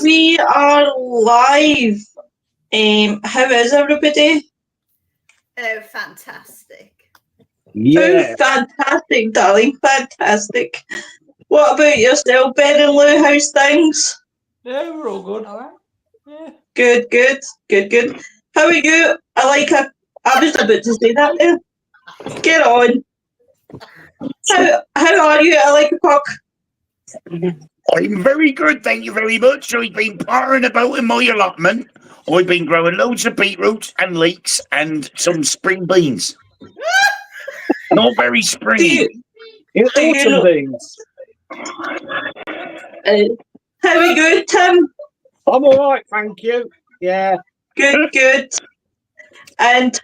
we are live. How is everybody? Oh, fantastic. Yeah. Oh, fantastic, darling. Fantastic. What about yourself, Ben and Lou? How's things? Yeah, we're all good. All right. Yeah. Good. How are you? I was about to say that there. Get on. How are you? I like a cock. I'm very good, thank you very much. I've been pottering about in my allotment. I've been growing loads of beetroots and leeks and some spring beans. Not very springy. Do you know- beans. How are you, Tim? I'm all right, thank you. Yeah. Good. And,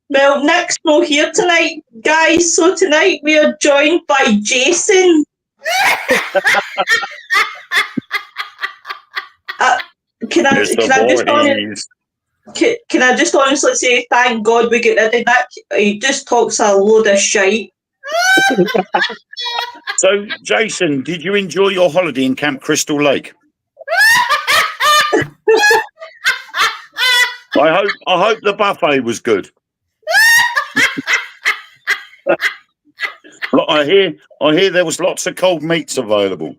well, Nick's not here tonight, guys. So tonight we are joined by Jason. Can I just honestly say thank God we get rid of Nick? He just talks a load of shite. So, Jason, did you enjoy your holiday in Camp Crystal Lake? I hope the buffet was good. Look, I hear there was lots of cold meats available.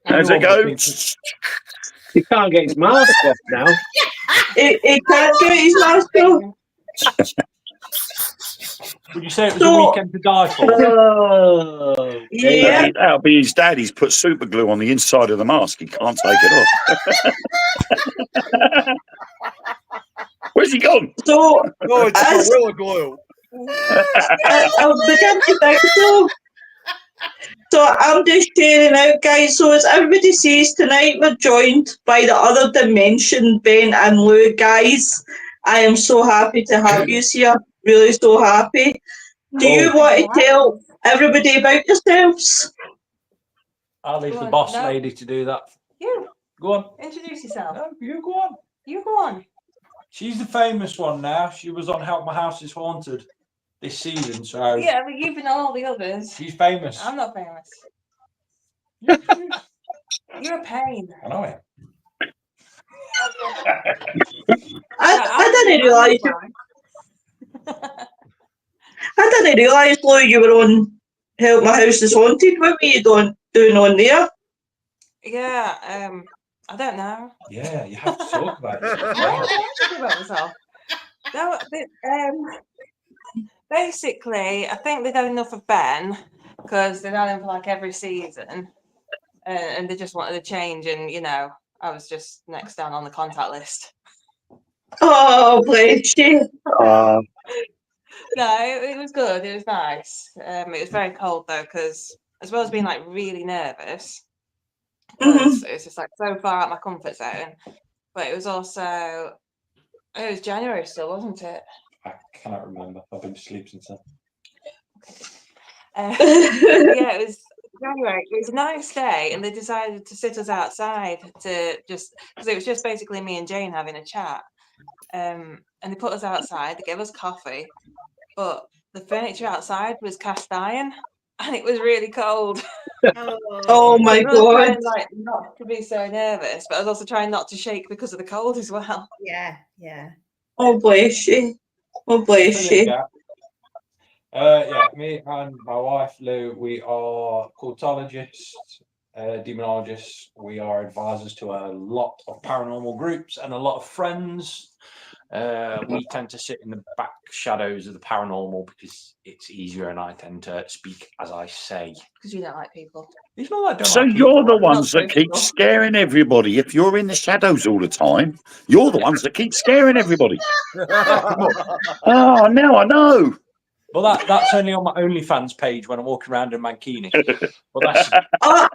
How's it go? He can't get his mask off now. He can't get his mask off. Would you say it was a weekend to die for? Oh, Yeah. That'll be his dad. He's put super glue on the inside of the mask. He can't take it off. Where's he gone? So, it's a gorilla glue. I'll begin to think so. So I'm just sharing out, guys. So as everybody sees tonight, we're joined by the other dimension, Ben and Lou, guys. I am so happy to have you here. Really so happy. Do you want to tell everybody about yourselves? I'll leave the boss lady to do that. You. Go on. Introduce yourself. No, you go on. You go on. She's the famous one now. She was on Help My House is Haunted this season, so Yeah, but you've been on all the others. she's famous. I'm not famous. You're a pain. I know it. I didn't realise. I didn't realise, Lou, you were on Help My House is Haunted. What were you doing on there? Yeah, I don't know. Yeah, you have to talk about it. I don't talk about myself. No, basically, I think they've had enough of Ben because they've had him for like every season, and they just wanted a change. And you know, I was just next down on the contact list. Oh, bless you. No, it was good. It was nice. It was very cold though, because as well as being like really nervous, because it was just like so far out my comfort zone. But it was also January still, wasn't it? I cannot remember. I've been asleep since then. Yeah, it was January. It was a nice day, and they decided to sit us outside to just because it was just basically me and Jane having a chat. And they put us outside. They gave us coffee, but the furniture outside was cast iron, and it was really cold. Oh my I was God. trying, like, not to be so nervous, but I was also trying not to shake because of the cold as well. Yeah. Oh, bless you. Oh, bless you. Yeah, me and my wife Lou, we are cultologists, demonologists. We are advisors to a lot of paranormal groups and a lot of friends. We tend to sit in the back shadows of the paranormal because it's easier, and I tend to speak as I say. Because you don't like people. It's not like I don't So like you're people. the ones that keep scaring everybody. If you're in the shadows all the time, you're the ones that keep scaring everybody. Oh, now I know. Well, that's only on my OnlyFans page when I'm walking around in Mankini. But that's I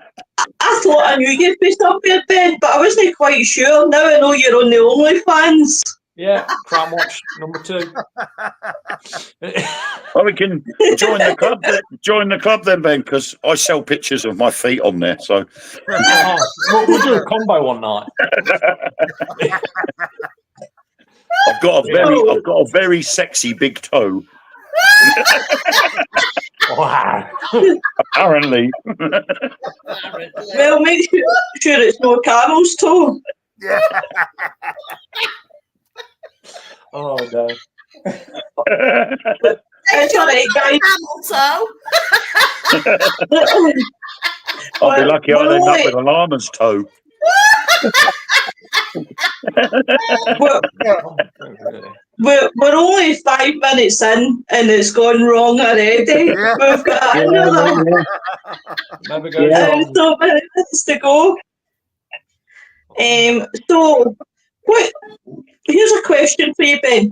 thought I knew you'd be somewhere, Ben, but I wasn't quite sure. Now I know you're on the OnlyFans. yeah, Crown Watch #2. Well, we can join the club. Join the club then, Ben, because I sell pictures of my feet on there. So we'll do a combo one night. I've got a very sexy big toe. Wow. Apparently. Well, make sure it's no camel's toe. Oh no. It's all right, guys. I'll be lucky We're I'd end up only- with a llama's toe. we're, we're only 5 minutes in and it's gone wrong already. We've got another Never goes Yeah. wrong. so many minutes to go. So, here's a question for you, Ben.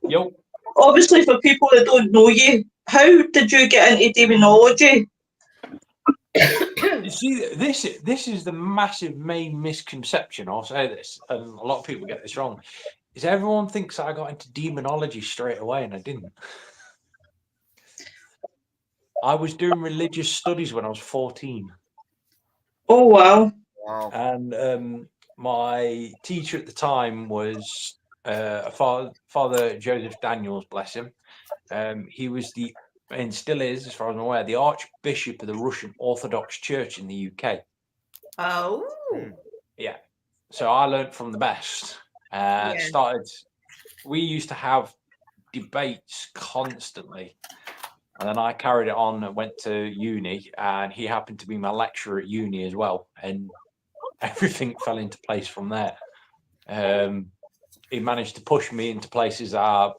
Yo. Obviously, for people that don't know you, how did you get into demonology? You see, this is the massive main misconception. I'll say this, and a lot of people get this wrong. Is everyone thinks I got into demonology straight away, and I didn't. I was doing religious studies when I was 14, Oh, wow. and my teacher at the time was Father Joseph Daniels, bless him. He was and still is, as far as I'm aware, the Archbishop of the Russian Orthodox Church in the UK. Oh. Yeah. So I learned from the best. We used to have debates constantly. And then I carried it on and went to uni, and he happened to be my lecturer at uni as well. And everything fell into place from there. He managed to push me into places I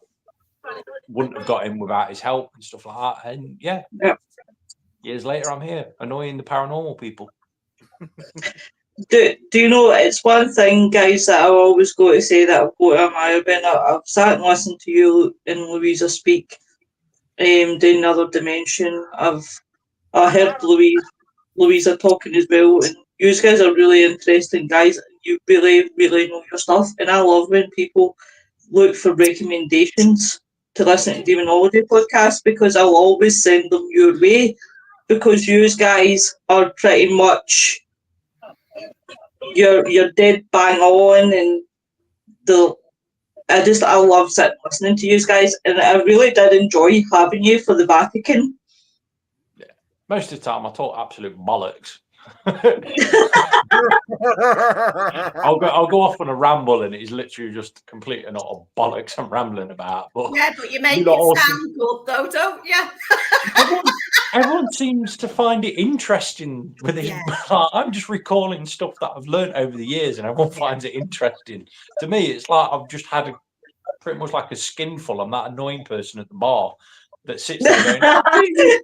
wouldn't have got in without his help and stuff like that. And yeah. Years later, I'm here annoying the paranormal people. Do you know, it's one thing, guys, that I always go to say that I've got to admire Ben. I've sat and listened to you and Louisa speak, doing Another Dimension. I heard Louisa talking as well, and you guys are really interesting guys. You really, really know your stuff, and I love when people look for recommendations to listen to demonology podcasts, because I'll always send them your way, because you guys are pretty much you're dead bang on, and I love sitting listening to you guys, and I really did enjoy having you for the Vatican. Yeah. Most of the time, I talk absolute bollocks. I'll go off on a ramble, and it's literally just complete and utter bollocks I'm rambling about. But But you make you it lot all sound good, though, don't you? everyone seems to find it interesting with this. Yeah. I'm just recalling stuff that I've learned over the years, and everyone finds it interesting. To me, it's like I've just had pretty much like a skinful. I'm that annoying person at the bar that sits there going,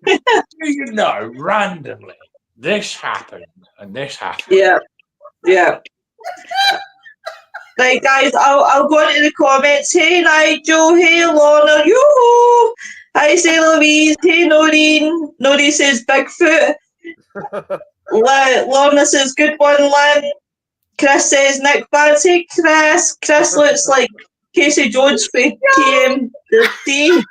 do you know, randomly, this happened and this happened. Yeah. Right, guys, I'll go into the comments. Hey, Nigel. Hey, Lorna. Yoo-hoo. Hi, say Louise. Hey, Noreen. Noreen says Bigfoot. Lorna says good one, Lynn. Chris says Nick Vance. Hey, Chris. Chris looks like Casey Jones for KMD.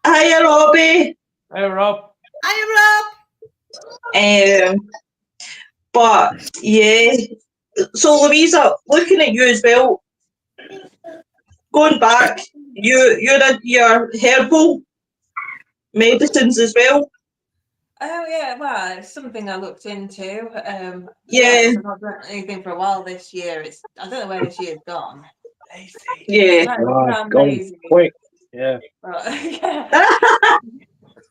Hiya, Robbie. Hey, Rob. Hiya, Rob. But yeah, so Louisa, looking at you as well, going back, you're at your herbal medicines as well. Oh yeah, well, it's something I looked into. Yeah. I've not done anything for a while this year. I don't know where this year's gone. Yeah. I'm Gone lazy. quick. Yeah.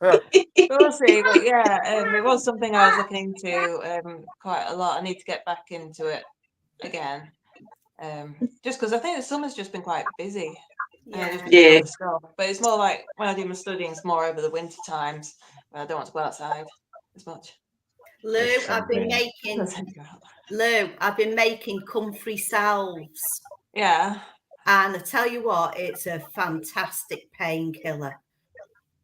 But, we'll see. But yeah, it was something I was looking into quite a lot. I need to get back into it again. Just because I think the summer's just been quite busy. Yeah. Stuff. But it's more like when I do my studying, it's more over the winter times when I don't want to go outside as much. Lou, I've been making comfrey salves. Yeah. And I tell you what, it's a fantastic painkiller.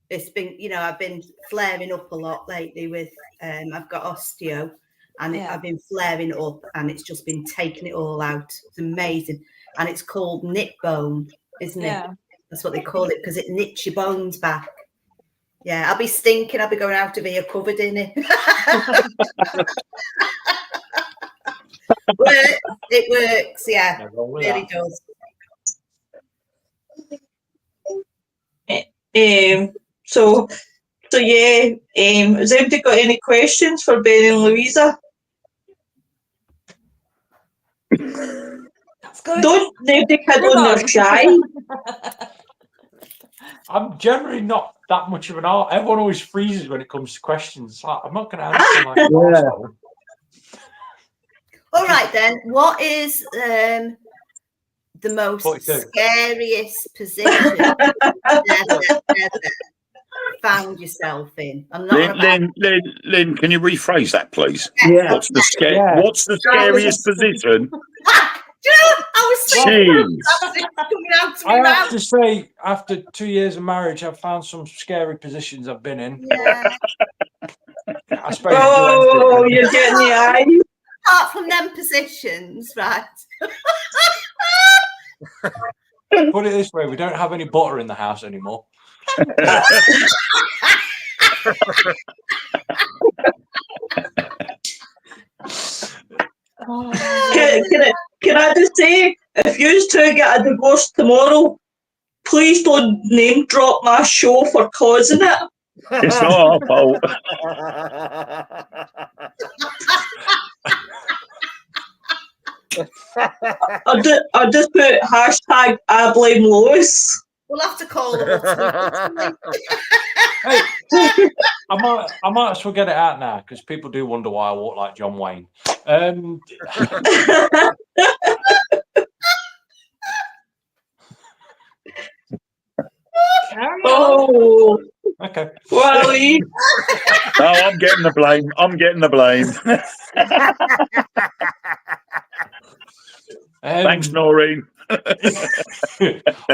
It's been, I've been flaring up a lot lately with, I've got osteo, and I've been flaring up, and it's just been taking it all out. It's amazing. And it's called knit bone, isn't it? That's what they call it, because it knits your bones back. Yeah, I'll be stinking. I'll be going out of here covered in it. It works, yeah. It really does. So So yeah, has anybody got any questions for Ben and Louisa? That's good. Don't nobody kid Move on on. their shy. I'm generally not that much of an art. Everyone always freezes when it comes to questions. It's like, I'm not going to answer like an arsehole. All right then. What is the most 42. scariest position you've ever found yourself in? I'm not on about. Lynn, can you rephrase that, please? Yeah. What's the Yeah. What's the scariest position? Do you know, I was thinking Jeez. coming out to I me have mouth. to say, after 2 years of marriage, I've found some scary positions I've been in. Yeah. I suppose Oh, you do you're getting the eye. Apart from them positions, right? Put it this way, we don't have any butter in the house anymore. Can I just say, if you two get a divorce tomorrow, please don't name drop my show for causing it. It's not our fault. I'll just put hashtag I blame Lois. We'll have to call them. Hey, I might as well get it out now because people do wonder why I walk like John Wayne. Carry on. Oh, Okay. Wally. No, I'm getting the blame. I'm getting the blame. Thanks, Noreen.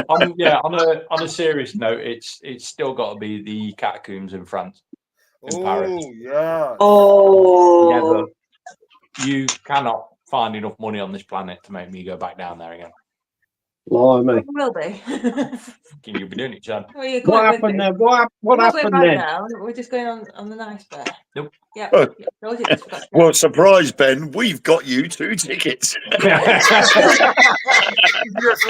On a serious note, it's still got to be the catacombs in France, in Paris. Oh, yeah. Oh. Never. You cannot find enough money on this planet to make me go back down there again. Blimey. Will be. You'll be doing it, John. Well, you're What going with happened me. then? What We're not happened going then? back now. We're just going on the nice bit. Nope. Yeah. Oh. Told you, just forgot to Well, surprise, Ben. We've got you 2 tickets. You just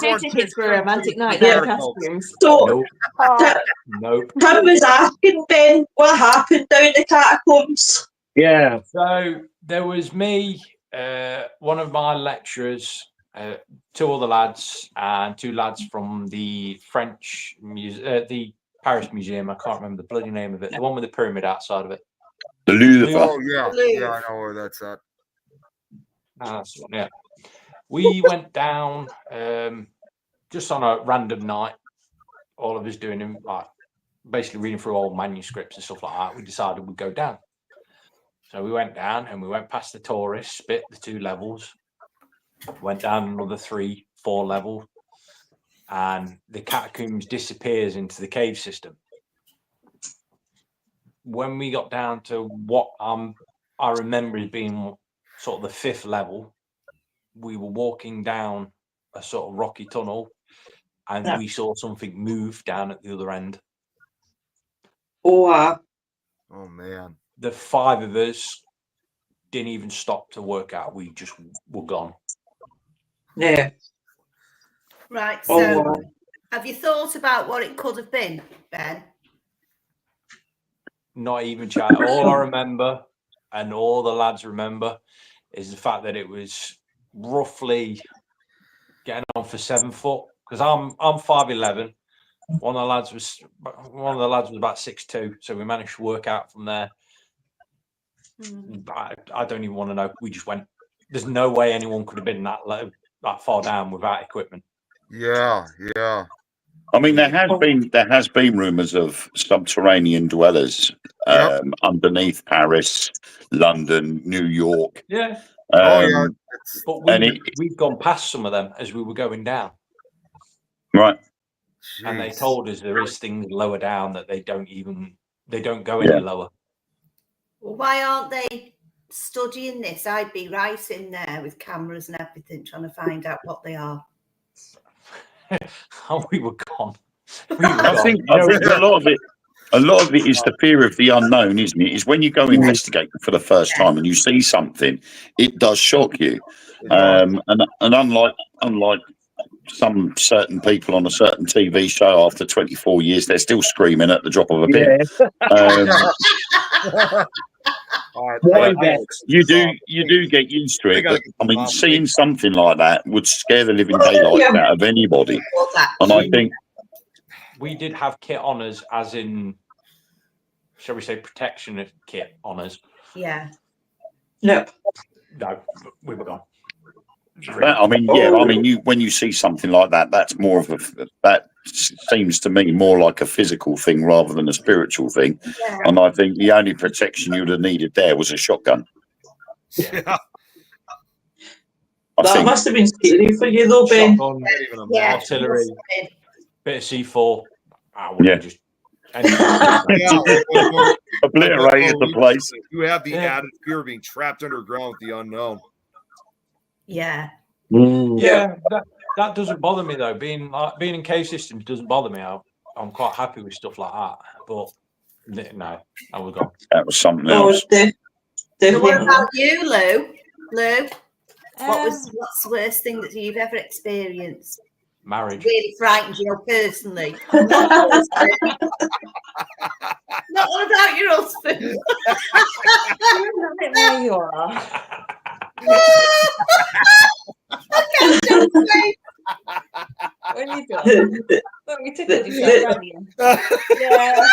Two want tickets for a romantic night Yeah. down costumes. So, Nope. Tim was asking Ben what happened down the catacombs. Yeah. So there was me, one of my lecturers, 2 other lads, and 2 lads from the French the Paris Museum. I can't remember the bloody name of it. The one with the pyramid outside of it. The Louvre. Oh, yeah. Yeah, I know where that's at. That's the one, yeah. We went down just on a random night. All of us doing like basically reading through old manuscripts and stuff like that. We decided we'd go down. So we went down and we went past the tourists, spit the 2 levels, went down another 3, 4 levels, and the catacombs disappears into the cave system. When we got down to what I remember as being sort of the 5th level, we were walking down a sort of rocky tunnel, and we saw something move down at the other end. Oh, wow. Oh, man. The 5 of us didn't even stop to work out. We just were gone. Yeah. Right. Oh, So, wow. have you thought about what it could have been, Ben? Not even chat. All I remember, and all the lads remember, is the fact that it was roughly getting on for 7 foot. Because I'm 5'11". One of the lads was about 6'2", so we managed to work out from there. I don't even want to know. We just went. There's no way anyone could have been that far down without equipment. Yeah. I mean, there has been rumours of subterranean dwellers underneath Paris, London, New York. Yeah. Yeah. But we've gone past some of them as we were going down. Right. And they told us there is things lower down that they don't go any lower. Well, why aren't they studying this? I'd be right in there with cameras and everything, trying to find out what they are. We were gone. I think a lot of it is the fear of the unknown, isn't it? Is when you go investigating for the first time and you see something, it does shock you. And unlike some certain people on a certain TV show after 24 years, they're still screaming at the drop of a pin. Why that? You do get used to it, but I mean, seeing something like that would scare the living daylights out of anybody. And I think we did have kit on us, as in, shall we say, protection of kit on us. Yeah. Yep. No, we were gone. I mean, yeah. I mean, when you see something like that, that's more of that seems to me more like a physical thing rather than a spiritual thing. Yeah. And I think the only protection you'd have needed there was a shotgun. Yeah. That must have been scary for you, though, Ben. Shotgun, Yeah. artillery, bit of C4. Yeah. Just obliterated the place. You have the added fear of being trapped underground with the unknown. Yeah. Yeah, that doesn't bother me though. Being in cave systems doesn't bother me. I'm quite happy with stuff like that. But no, I was gone. That was something else. So what about you, Lou? Lou, what's the worst thing that you've ever experienced? Marriage. Really frightened you personally. Not what about your husband? There you are. When you done? Look, you tickled yourself, haven't you? Yeah.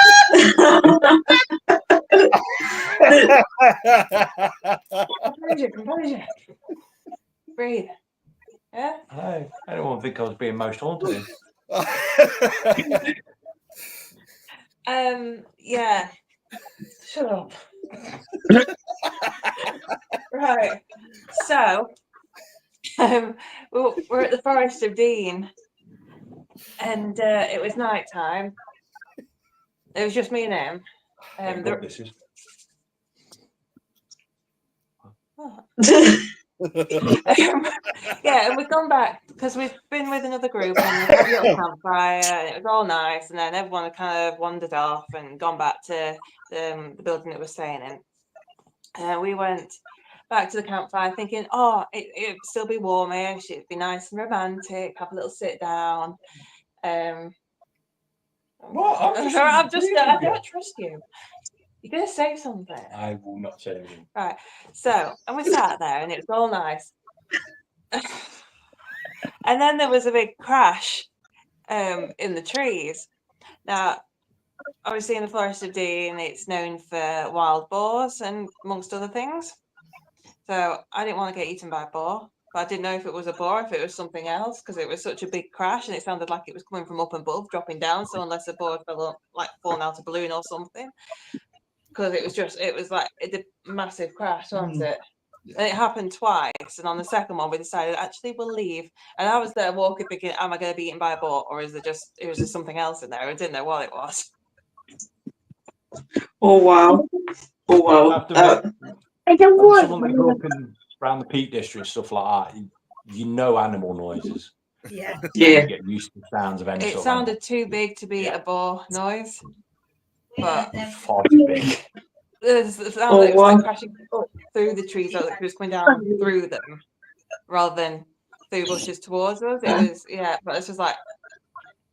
Composure. Breathe. Yeah. I don't want to think I was being most haunted. Yeah. Shut up. Right. So, we're at the Forest of Dean, and it was night time. It was just me and him. Yeah, and we've gone back because we've been with another group and we had a little campfire and it was all nice, and then everyone had kind of wandered off and gone back to the building that we're staying in. And we went back to the campfire thinking, oh, it'd still be warmish, it'd be nice and romantic, have a little sit down. What? I don't trust you. You're going to say something. I will not say anything. Right. So, and we sat there and it was all nice. And then there was a big crash in the trees. Now, obviously in the Forest of Dean, it's known for wild boars and amongst other things. So I didn't want to get eaten by a boar. But I didn't know if it was a boar, if it was something else, because it was such a big crash and it sounded like it was coming from up above, dropping down. So unless a boar fell, like falling out a balloon or something. Because it was like a massive crash, wasn't it? And it happened twice. And on the second one, we decided, actually, we'll leave. And I was there walking, thinking, am I going to be eaten by a boar? Or is it just something else in there? I didn't know what it was. Oh, wow. Oh, wow. I don't want someone that grew up around the Peak District, stuff like that, you know animal noises. Yeah. Yeah. You get used to the sounds of any It sort sounded of too big to be a boar noise. But far too big. It sounded like crashing up through the trees, like it was coming down through them rather than through bushes towards us. It was, but it's just like,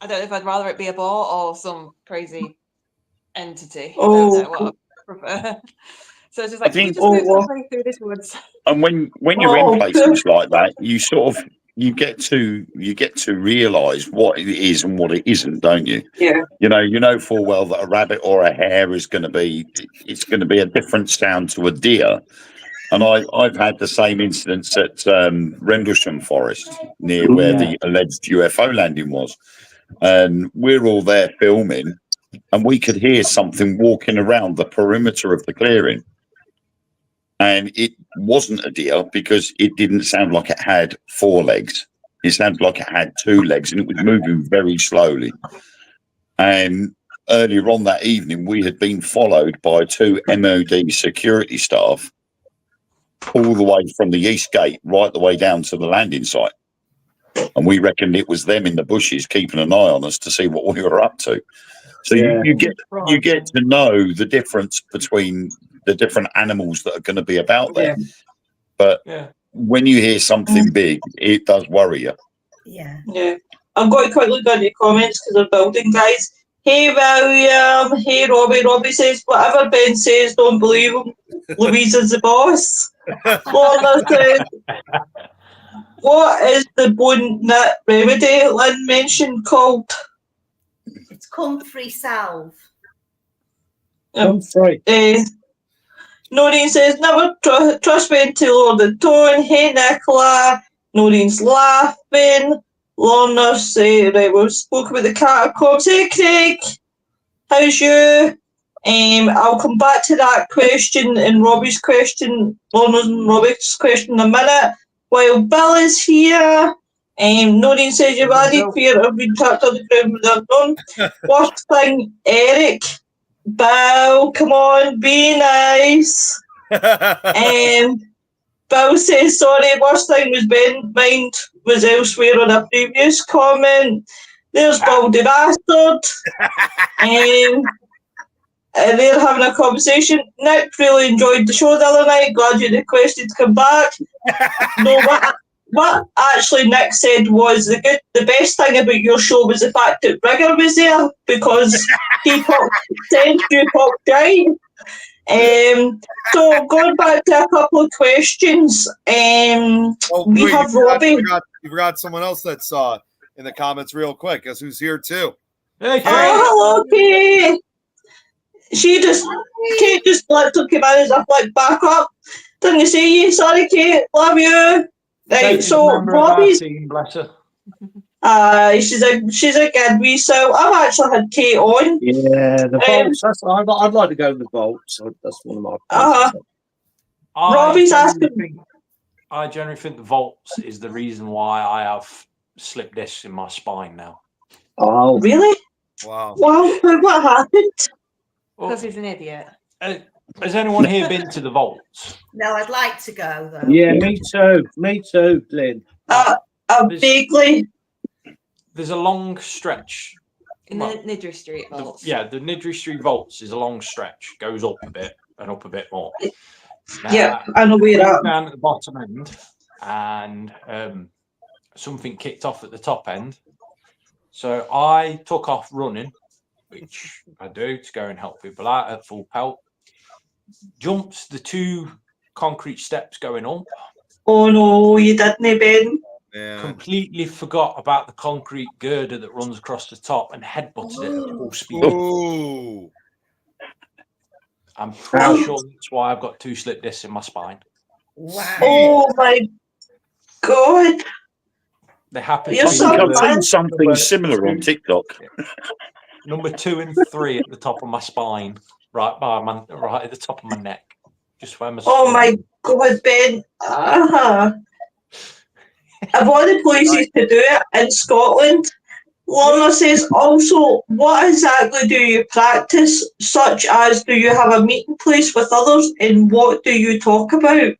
I don't know if I'd rather it be a boar or some crazy entity. I don't know what I prefer. So it's just like, we just move halfway through this woods. And when you're in places like that, you get to realise what it is and what it isn't, don't you? Yeah. You know full well that a rabbit or a hare is going to be a different sound to a deer. And I've had the same incidents at Rendlesham Forest near where the alleged UFO landing was, and we're all there filming, and we could hear something walking around the perimeter of the clearing. And it wasn't a deer because it didn't sound like it had 4 legs. It sounded like it had 2 legs and it was moving very slowly. And earlier on that evening, we had been followed by 2 MOD security staff all the way from the East Gate right the way down to the landing site. And we reckoned it was them in the bushes keeping an eye on us to see what we were up to. So you get to know the difference between the different animals that are going to be about there. But when you hear something big, it does worry you. Yeah. Yeah. I'm going to quickly go into comments because they're building, guys. Hey, William. Hey, Robbie. Robbie says, whatever Ben says, don't believe him. Louisa's the boss. Lorna says, what is the bone knit remedy Lynn mentioned called? It's comfrey salve. Comfrey. Noreen says, never trust me until lower the tone. Hey, Nicola. Noreen's laughing. Lorna say, right, we've spoken about the catacombs. Hey, Craig. How's you? I'll come back to that question and Robbie's question, Lorna's and Robbie's question in a minute. While Bill is here, Noreen says you've added fear of being trapped on the ground with unknown. Worst thing, Eric. Bill, come on, be nice. Bill says, sorry, worst thing was Ben, mind was elsewhere on a previous comment. There's Baldy Bastard. They're having a conversation. Nick really enjoyed the show the other night. Glad you requested to come back. No, what actually Nick said was the best thing about your show was the fact that Rigger was there because he sent you pop guy. So going back to a couple of questions, we have Robbie. You forgot someone else that's in the comments real quick. Guess who's here too? Hey, hello, Kate. Kate just flipped her cameras up, like back up. Didn't see you. Sorry, Kate. Love you. Right, so Robbie's. Bless her. She's a good wee. So I've actually had Kate on. Yeah, the vaults. I'd like to go to the vaults. That's one of my. Robbie's asking. I generally think the vaults is the reason why I have slip discs in my spine now. Oh, really? Wow. Well, what happened? Because he's an idiot. Has anyone here been to the vaults? No, I'd like to go though. Yeah, me too. Me too, Lynn. Vaguely. There's a long stretch. In the Nidri Street vaults. The Nidri Street vaults is a long stretch. Goes up a bit and up a bit more. Yeah, I know where you're at. Down at the bottom end, and something kicked off at the top end. So I took off running, which I do to go and help people out at full pelt. Jumped the 2 concrete steps going up. Oh no, you didn't, Ben. Yeah. Completely forgot about the concrete girder that runs across the top and headbutted it at full speed. Ooh. I'm pretty sure that's why I've got 2 slip discs in my spine. Wow. Oh my God. They happen to be I've seen something similar on TikTok. Number 2 and 3 at the top of my spine, right at the top of my neck. Just where my my God, Ben. Of all the places to do it in Scotland, Lorna says also, what exactly do you practice, such as do you have a meeting place with others and what do you talk about?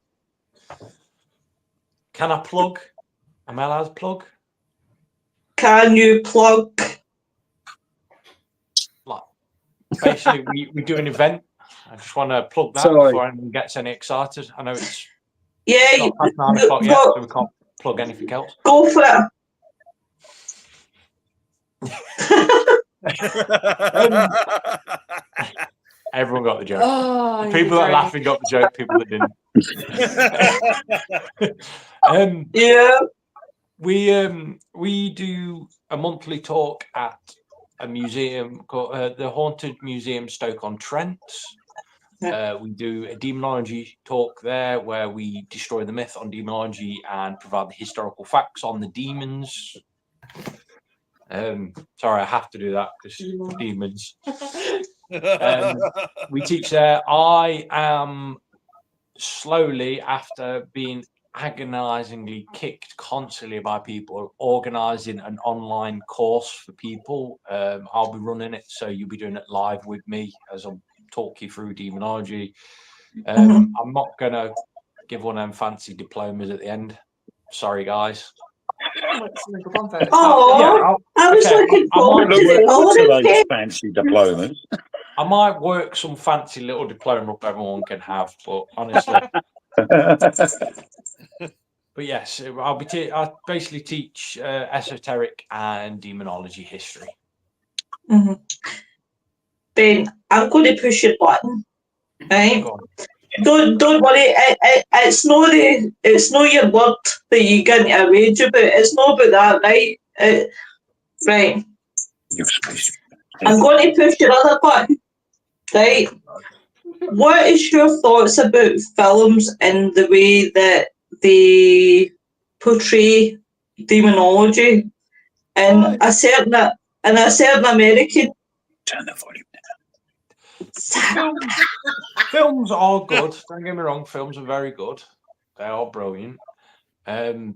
Can I plug? Am I allowed to plug? Can you plug? Like, basically, we do an event. I just want to plug that before anyone gets any excited. I know it's not past 9 o'clock yet, so we can't plug anything else. Go for it. Everyone got the joke. The people that are laughing got the joke. People that didn't. We do a monthly talk at a museum called the Haunted Museum Stoke-on-Trent. We do a demonology talk there where we destroy the myth on demonology and provide the historical facts on the demons. Sorry, I have to do that because demons. We teach there. I am slowly, after being agonizingly kicked constantly by people, organizing an online course for people. I'll be running it, so you'll be doing it live with me as I talk you through demonology. I'm not going to give one of them fancy diplomas at the end. Sorry, guys. Oh, I was looking forward to those fancy diplomas. I might work some fancy little diploma up everyone can have, but honestly. But But yes, I basically teach esoteric and demonology history. Mm-hmm. Ben, I'm going to push your button, right? Go on. Don't worry. It's not your word that you get into a rage about. It's not about that, right? Right. I'm going to push your other button, right? What is your thoughts about films and the way that they portray demonology and a certain American? Turn the volume Films are good. Don't get me wrong. Films are very good. They are brilliant. I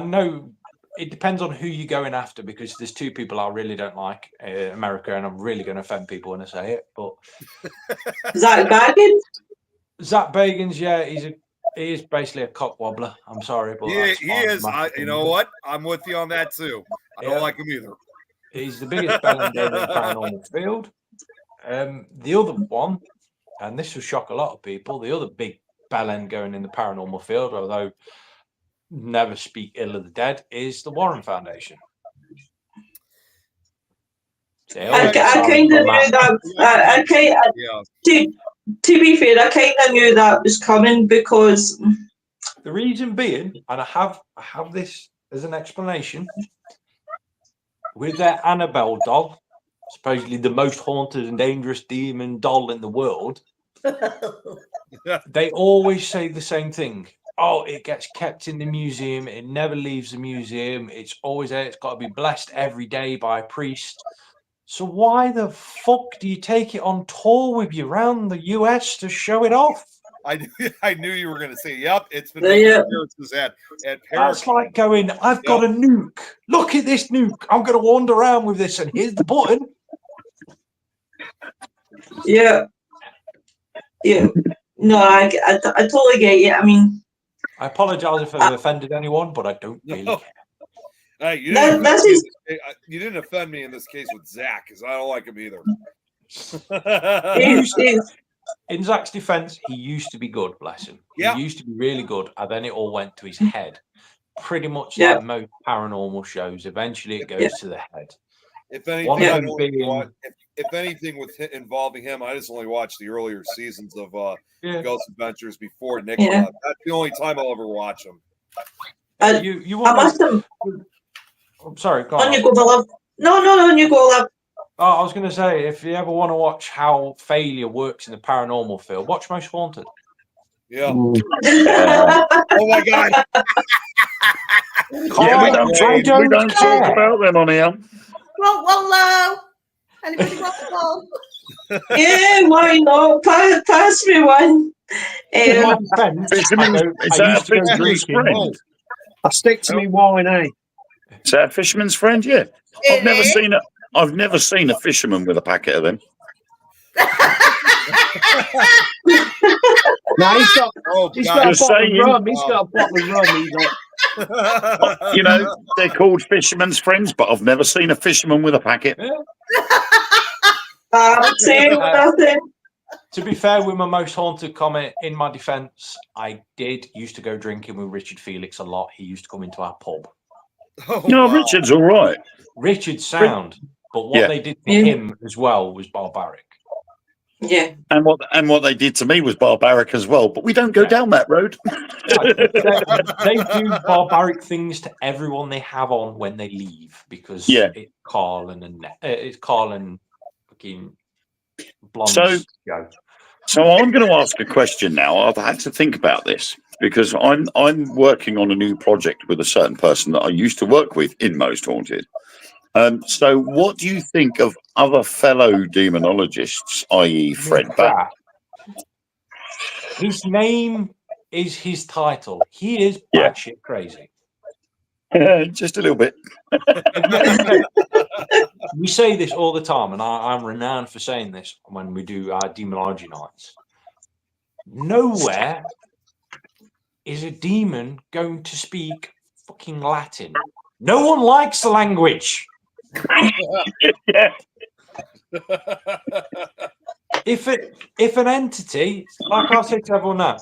know it depends on who you're going after, because there's two people I really don't like, America, and I'm really going to offend people when I say it. But Zach Bagans, yeah, he is basically a cock wobbler. I'm sorry, but He is. You know what? I'm with you on that too. I don't like him either. He's the biggest bellend going in the paranormal field. The other one, and this will shock a lot of people, the other big bellend going in the paranormal field, although never speak ill of the dead, is the Warren Foundation. I kind of knew that. To be fair, I kind of knew that was coming, because the reason being, and I have this as an explanation, with their Annabelle doll, supposedly the most haunted and dangerous demon doll in the world, they always say the same thing. Oh, it gets kept in the museum. It never leaves the museum. It's always there. It's got to be blessed every day by a priest. So why the fuck do you take it on tour with you around the US to show it off? I knew you were going to say, yep, it's been appearances at That's like going, I've got a nuke. Look at this nuke. I'm going to wander around with this, and here's the button. Yeah. No, I totally get you. I mean, I apologize if I've offended anyone, but I don't really care. Hey, you didn't offend me in this case with Zach, because I don't like him either. In Zach's defense, he used to be good, bless him. He used to be really good, and then it all went to his head. Pretty much like most paranormal shows, eventually it goes to the head. If anything with involving him, I just only watched the earlier seasons of Ghost Adventures before Nick left. That's the only time I'll ever watch him. I'm sorry, go on. On you go, love. No, you go, love. Oh, I was going to say, if you ever want to watch how failure works in the paranormal field, watch Most Haunted. Yeah. Oh my God. We don't talk about them on here. Well, anybody want one? Yeah, why not? Pass me one. Is that a fisherman's friend? I stick to me wine, eh? Is that a fisherman's friend? Yeah. I've never seen a fisherman with a packet of them. No, he's got a bottle of rum. He's got a bottle of rum. You know, they're called fisherman's friends, but I've never seen a fisherman with a packet. To be fair, with my Most Haunted comment, in my defense, I used to go drinking with Richard Felix a lot. He used to come into our pub. Richard's all right. Richard's sound, but what they did to him as well was barbaric. Yeah, and what they did to me was barbaric as well. But we don't go down that road. They do barbaric things to everyone they have on when they leave, because it's Carl and fucking blonde. So I'm going to ask a question now. I've had to think about this, because I'm working on a new project with a certain person that I used to work with in Most Haunted. So what do you think of other fellow demonologists, i.e. Fred Back? His name is his title. He is batshit crazy. Just a little bit. We say this all the time, and I'm renowned for saying this when we do our demonology nights. Nowhere is a demon going to speak fucking Latin. No one likes the language. If an entity, like I say to everyone now,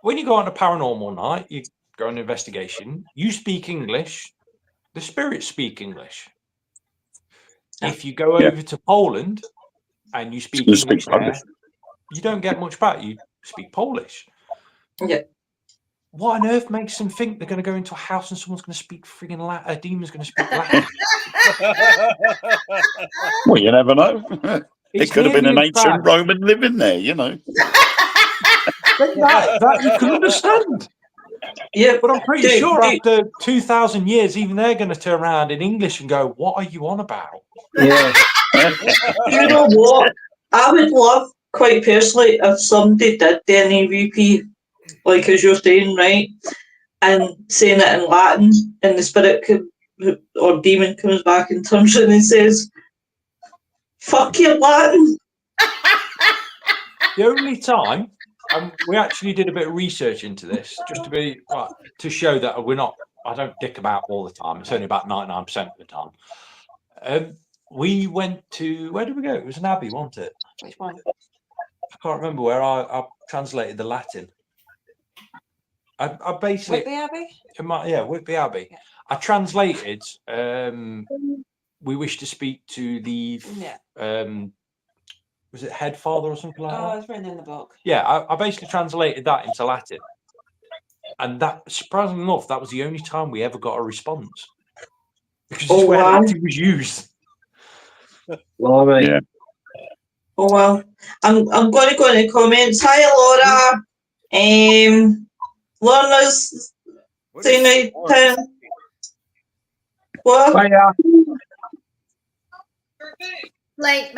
when you go on a paranormal night, you go on an investigation. You speak English. The spirits speak English. If you go over to Poland and you speak English there, you don't get much back. You speak Polish. Yeah. What on earth makes them think they're going to go into a house and someone's going to speak friggin' Latin? A demon's going to speak Latin? Well, you never know. It could have been an nearly as ancient bad. Roman living there, you know. That you can understand. Yeah, But I'm pretty sure after 2,000 years, even they're going to turn around in English and go, "What are you on about?" Yeah. you know what? I would love, quite personally, if somebody did do an EVP, like as you're saying, right, and saying it in Latin, and the spirit or demon comes back and turns around and says, "Fuck your Latin." The only time, we actually did a bit of research into this, just to show that we're not. I don't dick about all the time. It's only about 99% of the time. We went to, where did we go? It was an abbey, wasn't it? Which one? I can't remember where I translated the Latin. I basically Whitby Abbey? Whitby Abbey. Yeah. I translated. We wish to speak to the. Was it head father or something like that? Oh, it's written in the book. Yeah, I basically translated that into Latin, and that, surprisingly enough, that was the only time we ever got a response because it's where Latin was used. Yeah. Oh well, I'm going to go in the comments. Hi, Laura. Learners, saying what? Hiya. Like,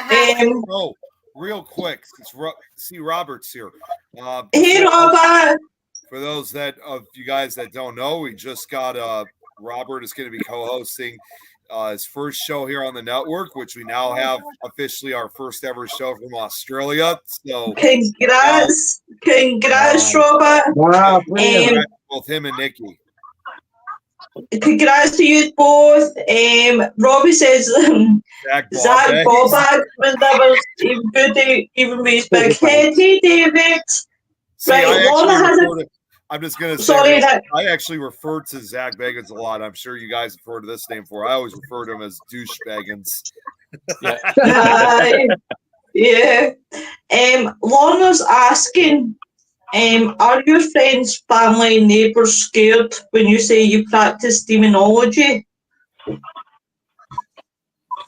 Oh, real quick, see Robert's here. Hey, Robert. For those of you guys that don't know, we just got Robert is going to be co-hosting his first show here on the network, which we now have officially our first ever show from Australia. So congrats, Robert. Wow, both him and Nikki. Congrats to you both. Robbie says Zach Bobak was never even good, even with his big head. Hey, David. See, right, Lorna has I'm just going to say, sorry, I actually refer to Zach Baggins a lot. I'm sure you guys have heard of this name before. I always refer to him as Douche Baggins. Yeah. Lorna's asking, are your friends, family, and neighbours scared when you say you practice demonology?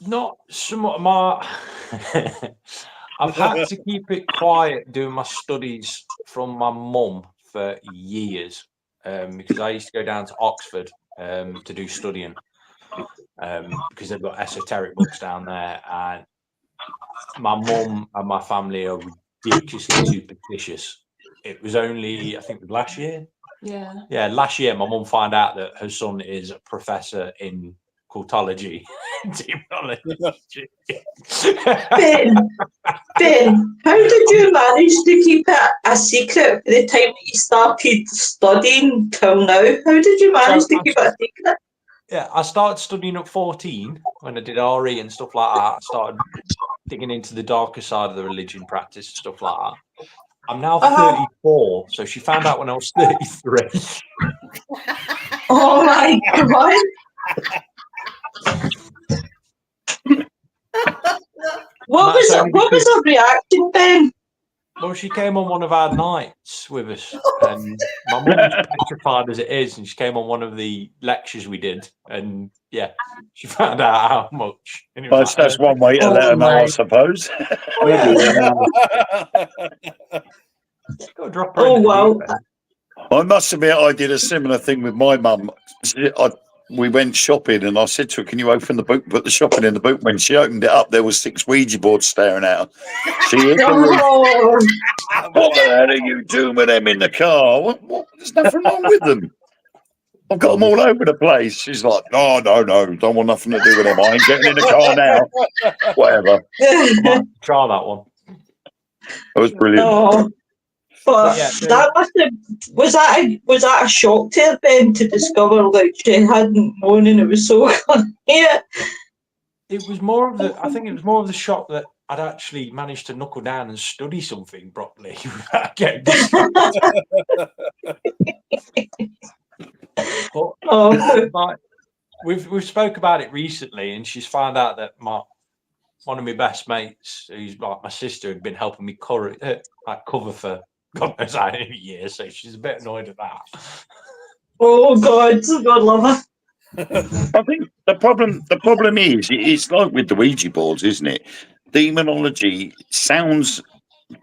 Not somewhat. I've had to keep it quiet doing my studies from my mum for years because I used to go down to Oxford to do studying because they've got esoteric books down there, and my mum and my family are ridiculously superstitious. It was only, I think, last year. Yeah, last year my mum found out that her son is a professor in cultology. Ben, how did you manage to keep it a secret from the time that you started studying till now? How did you manage to keep it a secret? Yeah, I started studying at 14 when I did RE and stuff like that. I started digging into the darker side of the religion practice, stuff like that. I'm now 34, so she found out when I was 33. Oh my God. What was her reaction, Ben? Well, she came on one of our nights with us, and my mum's petrified as it is, and she came on one of the lectures we did, and yeah, she found out how much. Well, that's one way to let her know, I suppose. Oh wow! I must admit, I did a similar thing with my mum. We went shopping, and I said to her, "Can you open the boot? Put the shopping in the boot." When she opened it up, there was 6 Ouija boards staring at her. She hit the roof. What the hell are you doing with them in the car? What? There's nothing wrong with them. I've got them all over the place. She's like, no, don't want nothing to do with them. I ain't getting in the car now. Whatever. Try that one. That was brilliant. Oh. But that must have was that a shock to her, Ben, to discover like she hadn't known and it was so yeah. It was more of the. I think it was more of the shock that I'd actually managed to knuckle down and study something properly without getting distracted. Oh, Like, we've spoke about it recently, and she's found out that one of my best mates, who's like my sister, had been helping me cover for God knows how many years. So she's a bit annoyed at that. oh God love her. I think the problem is it's like with the Ouija boards, isn't it? Demonology sounds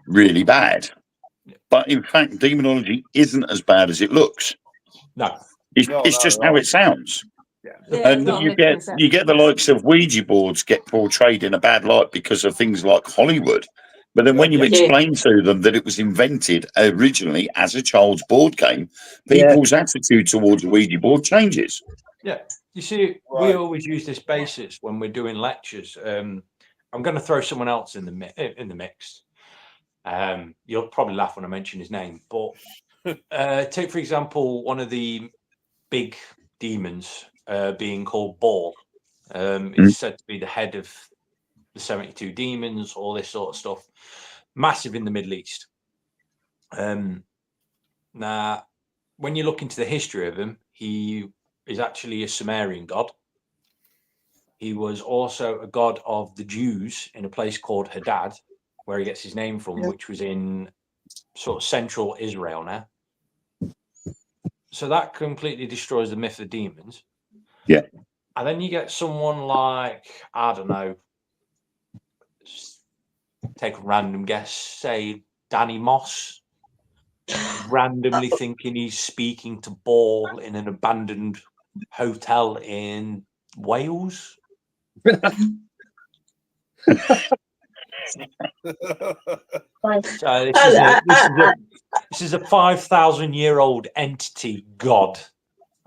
really bad, but in fact, demonology isn't as bad as it looks. No, It's No, it's not just at how all. it sounds. Yeah, And it's not a you get the misconception. likes of Ouija boards get portrayed in a bad light because of things like Hollywood. But then when you Yeah. explain to them that it was invented originally as a child's board game, Yeah. people's attitude towards a Ouija board changes. Yeah, you see, Right. we always use this basis when we're doing lectures. I'm going to throw someone else in the mix. You'll probably laugh when I mention his name, but take for example one of the big demons being called Baal. It's said to be the head of the 72 demons, all this sort of stuff. Massive in the Middle East. Now, when you look into the history of him, he is actually a Sumerian god. He was also a god of the Jews in a place called Hadad, where he gets his name from, which was in sort of central Israel now. So that completely destroys the myth of demons. Yeah. And then you get someone like, I don't know, take a random guess, say Danny Moss, randomly thinking he's speaking to Baal in an abandoned hotel in Wales. So this is a 5,000-year-old entity god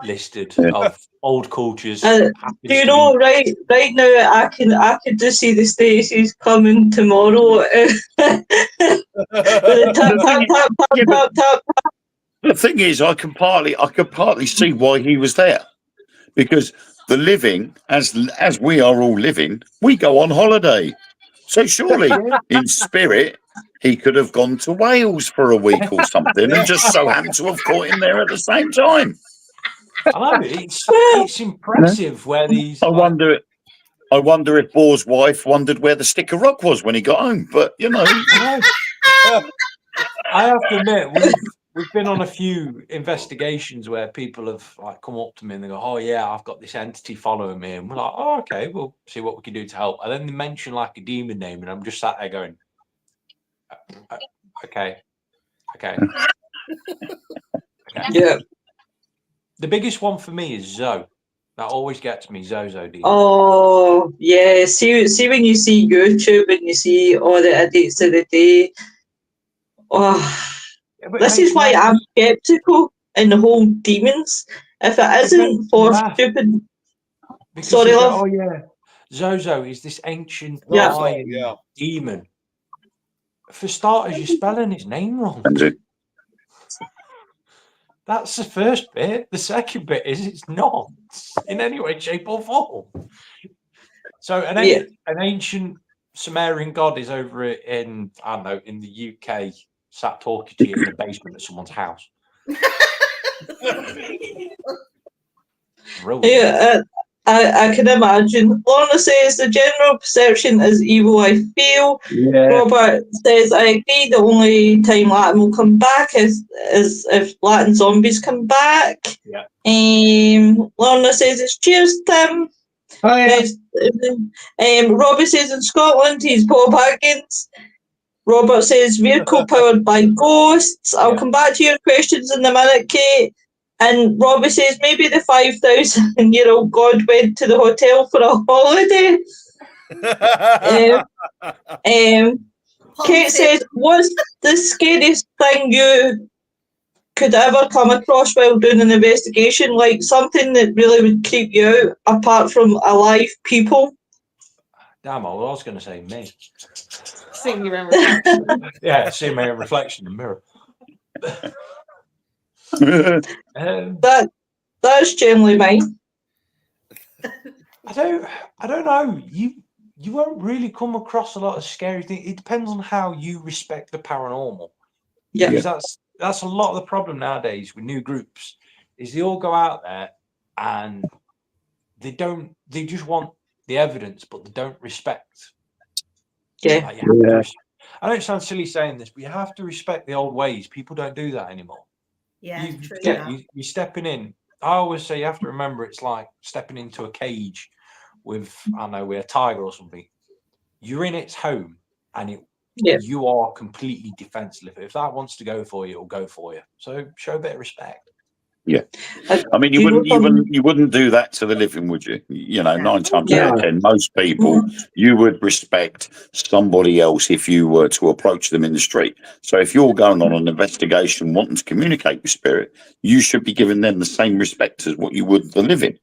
listed of old cultures. Do you know right now I can just see the Stacey's coming tomorrow. With a tap. The thing is, I can partly see why he was there, because the living, as we are all living, we go on holiday. So surely, in spirit, he could have gone to Wales for a week or something, and just so happened to have caught him there at the same time. I know it's impressive where these. I wonder if Boar's wife wondered where the stick of rock was when he got home. But I have to admit, we've been on a few investigations where people have like come up to me and they go, "Oh yeah, I've got this entity following me," and we're like, "Oh okay, we'll see what we can do to help." And then they mention like a demon name, and I'm just sat there going, "Okay." Yeah. The biggest one for me is Zoe. That always gets me, Zozo demon. Oh yeah. See when you see YouTube and you see all the idiots of the day. Oh, this is why I'm skeptical in the whole demons. If it isn't for stupid. Because Sorry, go, love. oh yeah, Zozo is this ancient Yeah. lion demon. For starters, you're spelling his name wrong. That's the first bit. The second bit is it's not in any way, shape, or form. So an ancient Sumerian god is over in, I don't know, in the UK, sat talking to you in the basement of someone's house. Yeah, I can imagine. Lorna says the general perception is evil, I feel. Yeah. Robert says I agree the only time Latin will come back is if Latin zombies come back. Yeah. Lorna says it's cheers, Tim. Oh, yeah. Robbie says in Scotland he's Paul Baggins. Robert says vehicle powered by ghosts. I'll come back to your questions in a minute, Kate. And Robbie says maybe the 5,000-year-old god went to the hotel for a holiday. Kate says, what's the scariest thing you could ever come across while doing an investigation? Like something that really would creep you out apart from alive people? Damn, I was going to say me. Seeing your own reflection. Yeah, seeing my own reflection in the mirror. That's generally mine. I don't know. You won't really come across a lot of scary things. It depends on how you respect the paranormal. Yeah. Because that's a lot of the problem nowadays with new groups, is they all go out there and they just want the evidence, but they don't respect. Yeah. Like, you have to I don't sound silly saying this, but you have to respect the old ways. People don't do that anymore. Yeah, true. You're stepping in. I always say you have to remember it's like stepping into a cage with a tiger or something. You're in its home, and you are completely defenseless. If that wants to go for you, it'll go for you. So show a bit of respect. Yeah, I mean, you wouldn't do that to the living, would you? You know, 9 times out of 10, most people, you would respect somebody else if you were to approach them in the street. So if you're going on an investigation wanting to communicate with spirit, you should be giving them the same respect as what you would the living.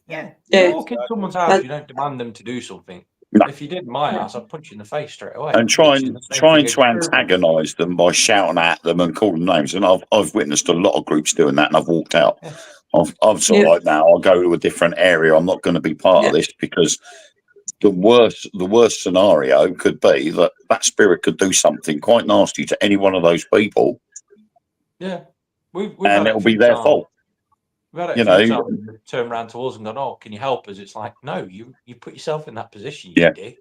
Yeah. You walk in someone's house, you don't demand them to do something. No. If you did in my house, I'd punch you in the face straight away. And trying to antagonise them by shouting at them and calling names. And I've witnessed a lot of groups doing that, and I've walked out. Yeah. I've sort of like, now I'll go to a different area. I'm not going to be part of this, because the worst scenario could be that spirit could do something quite nasty to any one of those people. Yeah, and it'll be their fault. We've had it a few times, turn around to us and gone, "Oh, can you help us?" It's like, no, you put yourself in that position. You did.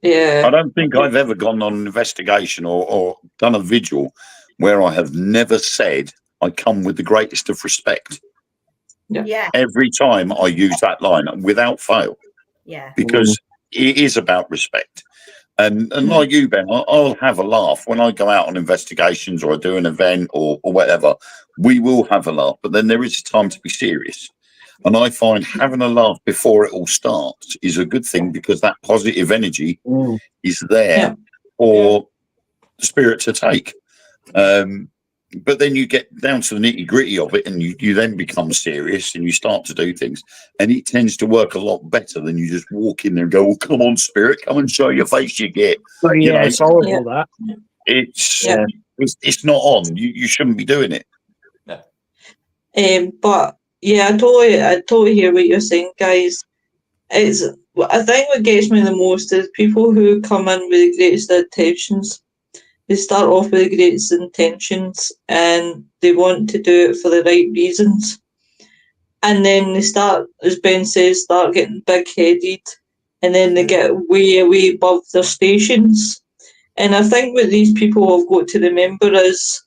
Yeah. I don't think I've ever gone on an investigation or done a vigil where I have never said I come with the greatest of respect. Yeah. Every time I use that line without fail. Yeah. Because it is about respect. And like you, Ben, I'll have a laugh when I go out on investigations or I do an event or whatever. We will have a laugh, but then there is a time to be serious. And I find having a laugh before it all starts is a good thing, because that positive energy is there for the spirit to take. But then you get down to the nitty gritty of it, and you then become serious and you start to do things, and it tends to work a lot better than you just walk in there and go, "Oh, come on, spirit, come and show your face." You get, it's horrible that. It's not on. You shouldn't be doing it. But yeah, I totally hear what you're saying, guys. I think what gets me the most is people who come in with the greatest intentions. They start off with the greatest intentions and they want to do it for the right reasons. And then they start, as Ben says, start getting big-headed, and then they get way above their stations. And I think what these people have got to remember is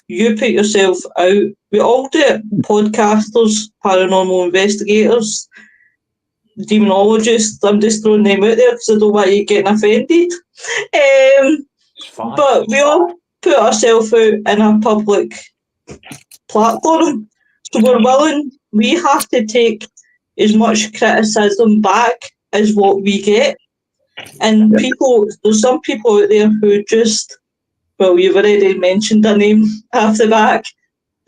you put yourself out. We all do it. Podcasters, paranormal investigators, demonologists. I'm just throwing them out there because I don't want you getting offended. But we all put ourselves out in a public platform. So we have to take as much criticism back as what we get. And there's some people out there who just, well, you've already mentioned a name off the back.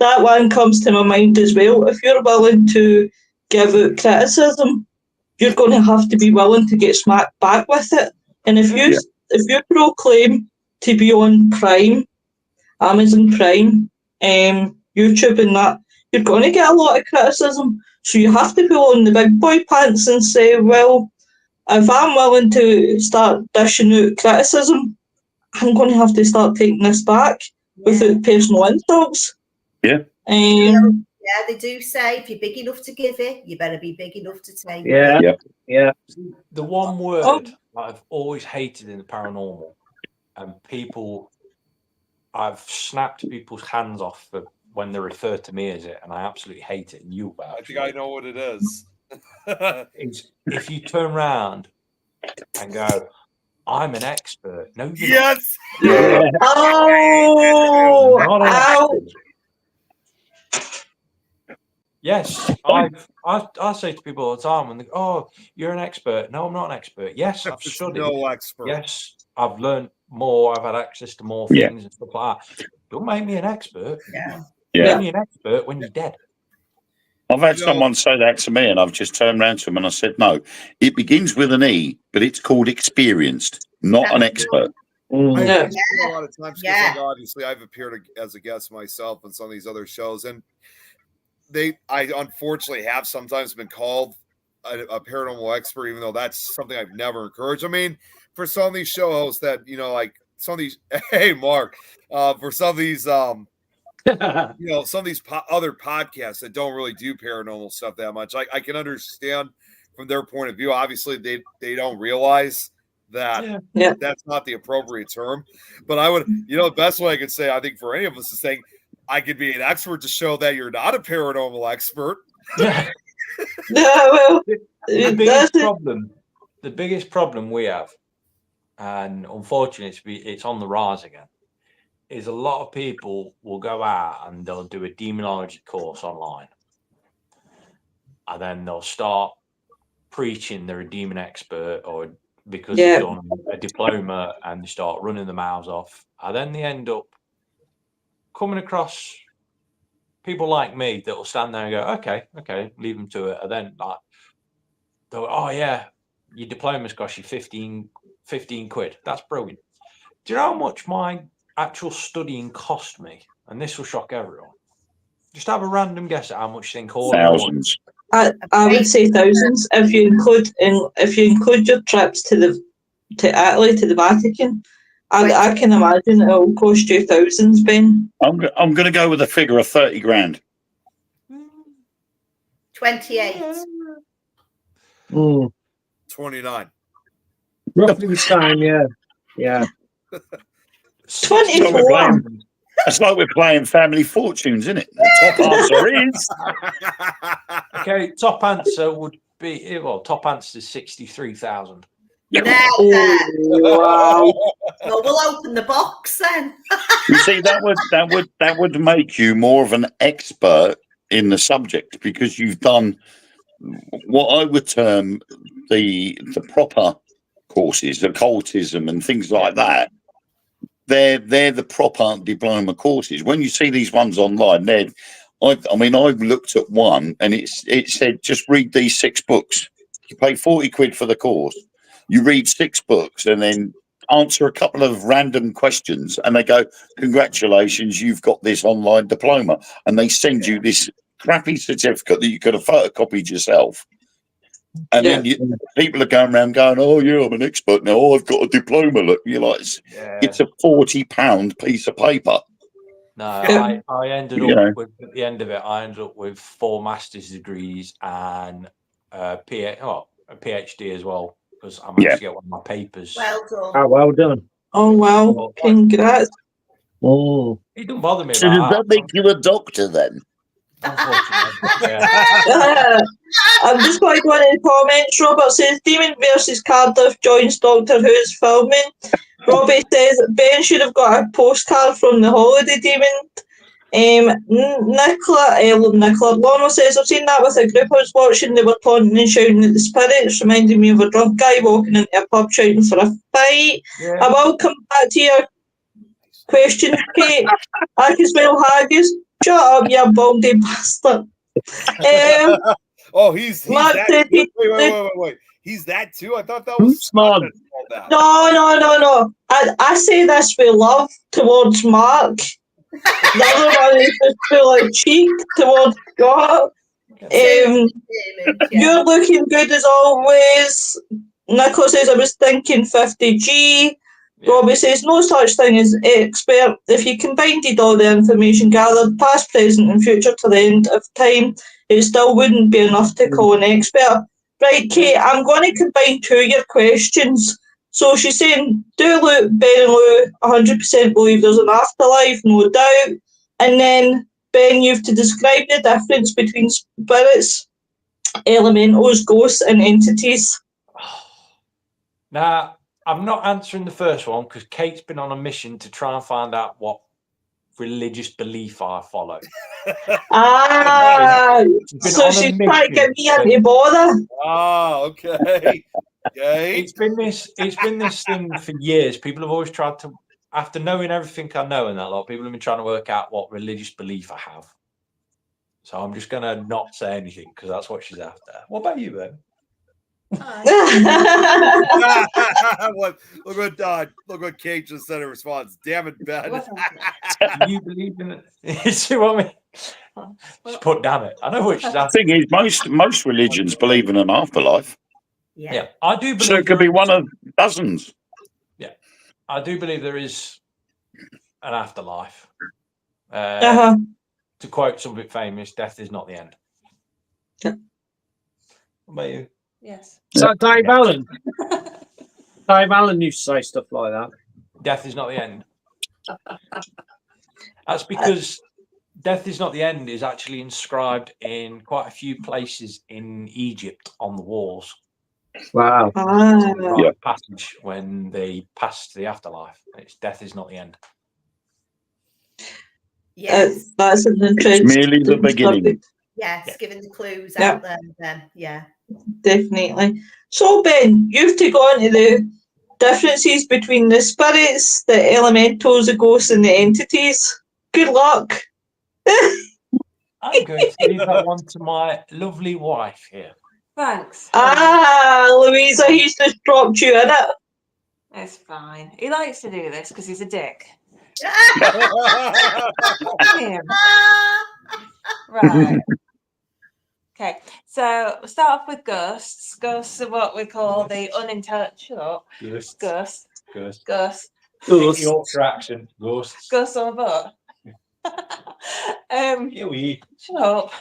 That one comes to my mind as well. If you're willing to give out criticism, you're going to have to be willing to get smacked back with it. And if you proclaim to be on Prime, Amazon Prime, YouTube and that, you're going to get a lot of criticism. So you have to pull on the big boy pants and say, well, if I'm willing to start dishing out criticism, I'm going to have to start taking this back without personal insults. Yeah, they do say if you're big enough to give it, you better be big enough to take it. Yeah. The one word that I've always hated in the paranormal, and I've snapped people's hands off when they refer to me as it, and I absolutely hate it. And I think I know what it is. Is if you turn around and go, "I'm an expert." No, you're yes. not. Oh, not an expert. Yes, I say to people all the time, and they go, "Oh, you're an expert." No, I'm not an expert. Yes, I've studied. No expert. Yes, I've learned more. I've had access to more things and stuff like that. Don't make me an expert. Make me an expert when you're dead. I've had someone say that to me, and I've just turned around to him and I said, "No, it begins with an E, but it's called experienced, not an expert." I a lot of times because obviously I've appeared as a guest myself on some of these other shows, and I unfortunately have sometimes been called a paranormal expert, even though that's something I've never encouraged. I mean, for some of these show hosts that, like some of these, hey, Mark, for some of these you know, some of these other podcasts that don't really do paranormal stuff that much. I can understand from their point of view. Obviously, they don't realize that that's not the appropriate term. But I would, you know, the best way I could say, I think for any of us is saying I could be an expert to show that you're not a paranormal expert. No, well, the biggest problem we have, and unfortunately it's on the rise again, is a lot of people will go out and they'll do a demonology course online, and then they'll start preaching they're a demon expert, or because they've done a diploma, and they start running their mouths off, and then they end up coming across people like me that will stand there and go, okay, leave them to it, and then like, oh yeah, your diploma's cost you 15 quid. That's brilliant. Do you know how much my actual studying cost me? And this will shock everyone. Just have a random guess at how much you think all thousands. I would say thousands if you include your trips to Italy, to the Vatican. I can imagine it will cost you thousands, Ben. I'm going to go with a figure of 30 grand. 28. 29. Roughly the same, yeah. 24. That's like we're playing Family Fortunes, isn't it? The top answer is. Okay, top answer would be, well, top answer is 63,000. Wow. Well, we'll open the box then. You see, that would make you more of an expert in the subject, because you've done what I would term the proper courses, occultism and things like that. They're the proper diploma courses. When you see these ones online, I've looked at one and it said just read these 6 books. You pay 40 quid for the course. You read 6 books and then answer a couple of random questions, and they go, congratulations, you've got this online diploma, and they send you this crappy certificate that you could have photocopied yourself. And then people are going around going, oh yeah, I'm an expert now, oh, I've got a diploma. Look, you're like, it's a £40 piece of paper. No, I ended up with, at the end of it, I ended up with 4 master's degrees and a PhD as well, because I managed to get one of my papers. Well done. Oh, well done. Oh, wow. Congrats. Oh. It doesn't bother me So about does that make you a doctor then? Unfortunately, I'm just going to go into the comments. Robert says Demon versus Cardiff joins Doctor Who's filming. Robbie says Ben should have got a postcard from the Holiday Demon. Nicola Lorna says I've seen that with a group I was watching. They were taunting and shouting at the spirits, reminding me of a drunk guy walking into a pub shouting for a fight. I will come back to your question, Kate. I can smell haggis. Shut up, you baldy bastard. He's that. Wait. He's that too? I thought that was smart. No. I say this with love towards Mark. The other one is just full of cheek towards God. You're looking good as always. Nicola says I was thinking 50G. Robbie says no such thing as expert. If you combined all the information gathered, past, present and future to the end of time, it still wouldn't be enough to call an expert. Right, Kate, I'm going to combine 2 of your questions. So she's saying, do Ben and Lou 100% believe there's an afterlife? No doubt. And then, Ben, you have to describe the difference between spirits, elementals, ghosts and entities. Now, I'm not answering the first one because Kate's been on a mission to try and find out what religious belief I follow. So she's trying to get me into bother. Oh, okay. It's been this thing for years. People have always tried to, after knowing everything I know and that lot, people have been trying to work out what religious belief I have. So I'm just going to not say anything because that's what she's after. What about you, Ben? Look what Kate just said in response. Damn it, Ben. Do you believe in it? See what I mean? Just put damn it. I know what she's after. The thing is, most religions believe in an afterlife. Yeah, I do believe. So it could be one of dozens. Yeah, I do believe there is an afterlife. To quote something famous, death is not the end. Yeah. What about you? Yes. So Dave Allen. Dave Allen used to say stuff like that. Death is not the end. That's because death is not the end is actually inscribed in quite a few places in Egypt on the walls. Wow. Right passage when they pass to the afterlife. It's death is not the end. Yes. That's an It's interesting merely the beginning. Yes, Yeah. giving the clues Yeah. out there then. Yeah. Definitely. So, Ben, you've to go into the differences between the spirits, the elementals, the ghosts, and the entities. Good luck. I'm going to leave that one to my lovely wife here. Thanks. Louisa, he's just dropped you in it. It's fine. He likes to do this because he's a dick. Him. Right. Okay, so we'll start off with ghosts. Ghosts are what we call the unintelligent. Ghosts. Ghosts. Ghosts. Ghosts. Thick Yorkshire accent. Ghosts. Ghosts on a boat. Here we. Shut up.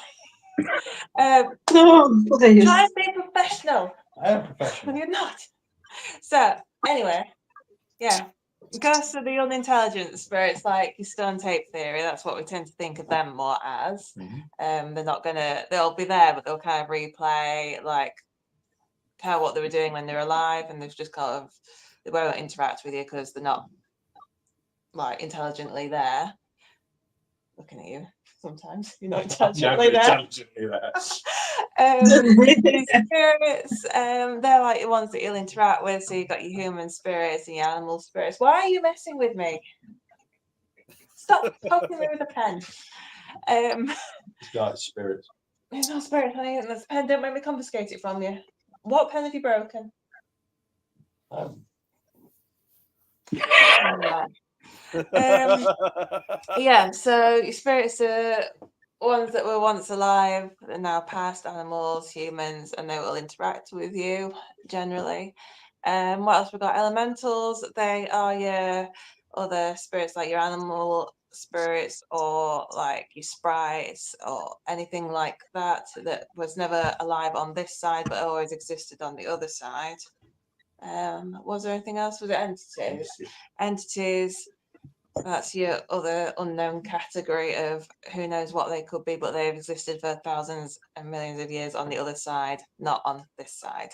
No, please. Try and be professional. I am professional. You're not. So, anyway, yeah. Ghosts are the unintelligent spirits, like your stone tape theory. That's what we tend to think of them more as. They're not gonna. They'll be there, but they'll kind of replay like kind of what they were doing when they're alive, and they've just kind of they won't interact with you because they're not like intelligently there. Looking at you, sometimes you're not intelligently there. These spirits, they're like the ones that you'll interact with. So you've got your human spirits and your animal spirits. Why are you messing with me? Stop poking me with a pen. It's like spirits. It's not spirit, honey. And this pen. Don't make me confiscate it from you. What pen have you broken? Yeah, so your spirits are ones that were once alive and now past, animals, humans, and they will interact with you generally. What else we got? Elementals, they are your other spirits like your animal spirits or like your sprites or anything like that that was never alive on this side but always existed on the other side. Was there anything else? Was it entities? Entities. That's your other unknown category of who knows what they could be, but they've existed for thousands and millions of years on the other side, not on this side.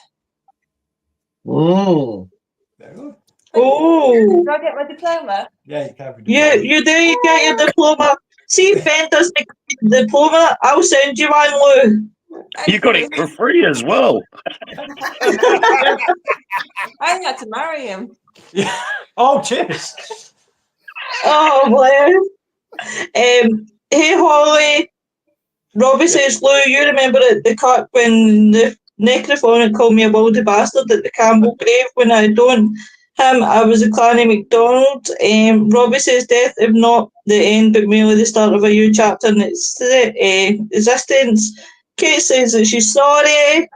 Oh. Very good. Oh. Do I get my diploma? Yeah, you can. You do, you get your diploma. See if Ben does the diploma, I'll send you one, Lou. You got it for free as well. I had to marry him. Yeah. Oh, cheers. Oh, bless. Hey, Holly. Robbie says, Lou, you remember at the cut when the necrophonic called me a wildy bastard at the Campbell grave when I don't him, I was a Clanny MacDonald. Robbie says, death, if not the end, but merely the start of a new chapter in its existence. Kate says that she's sorry,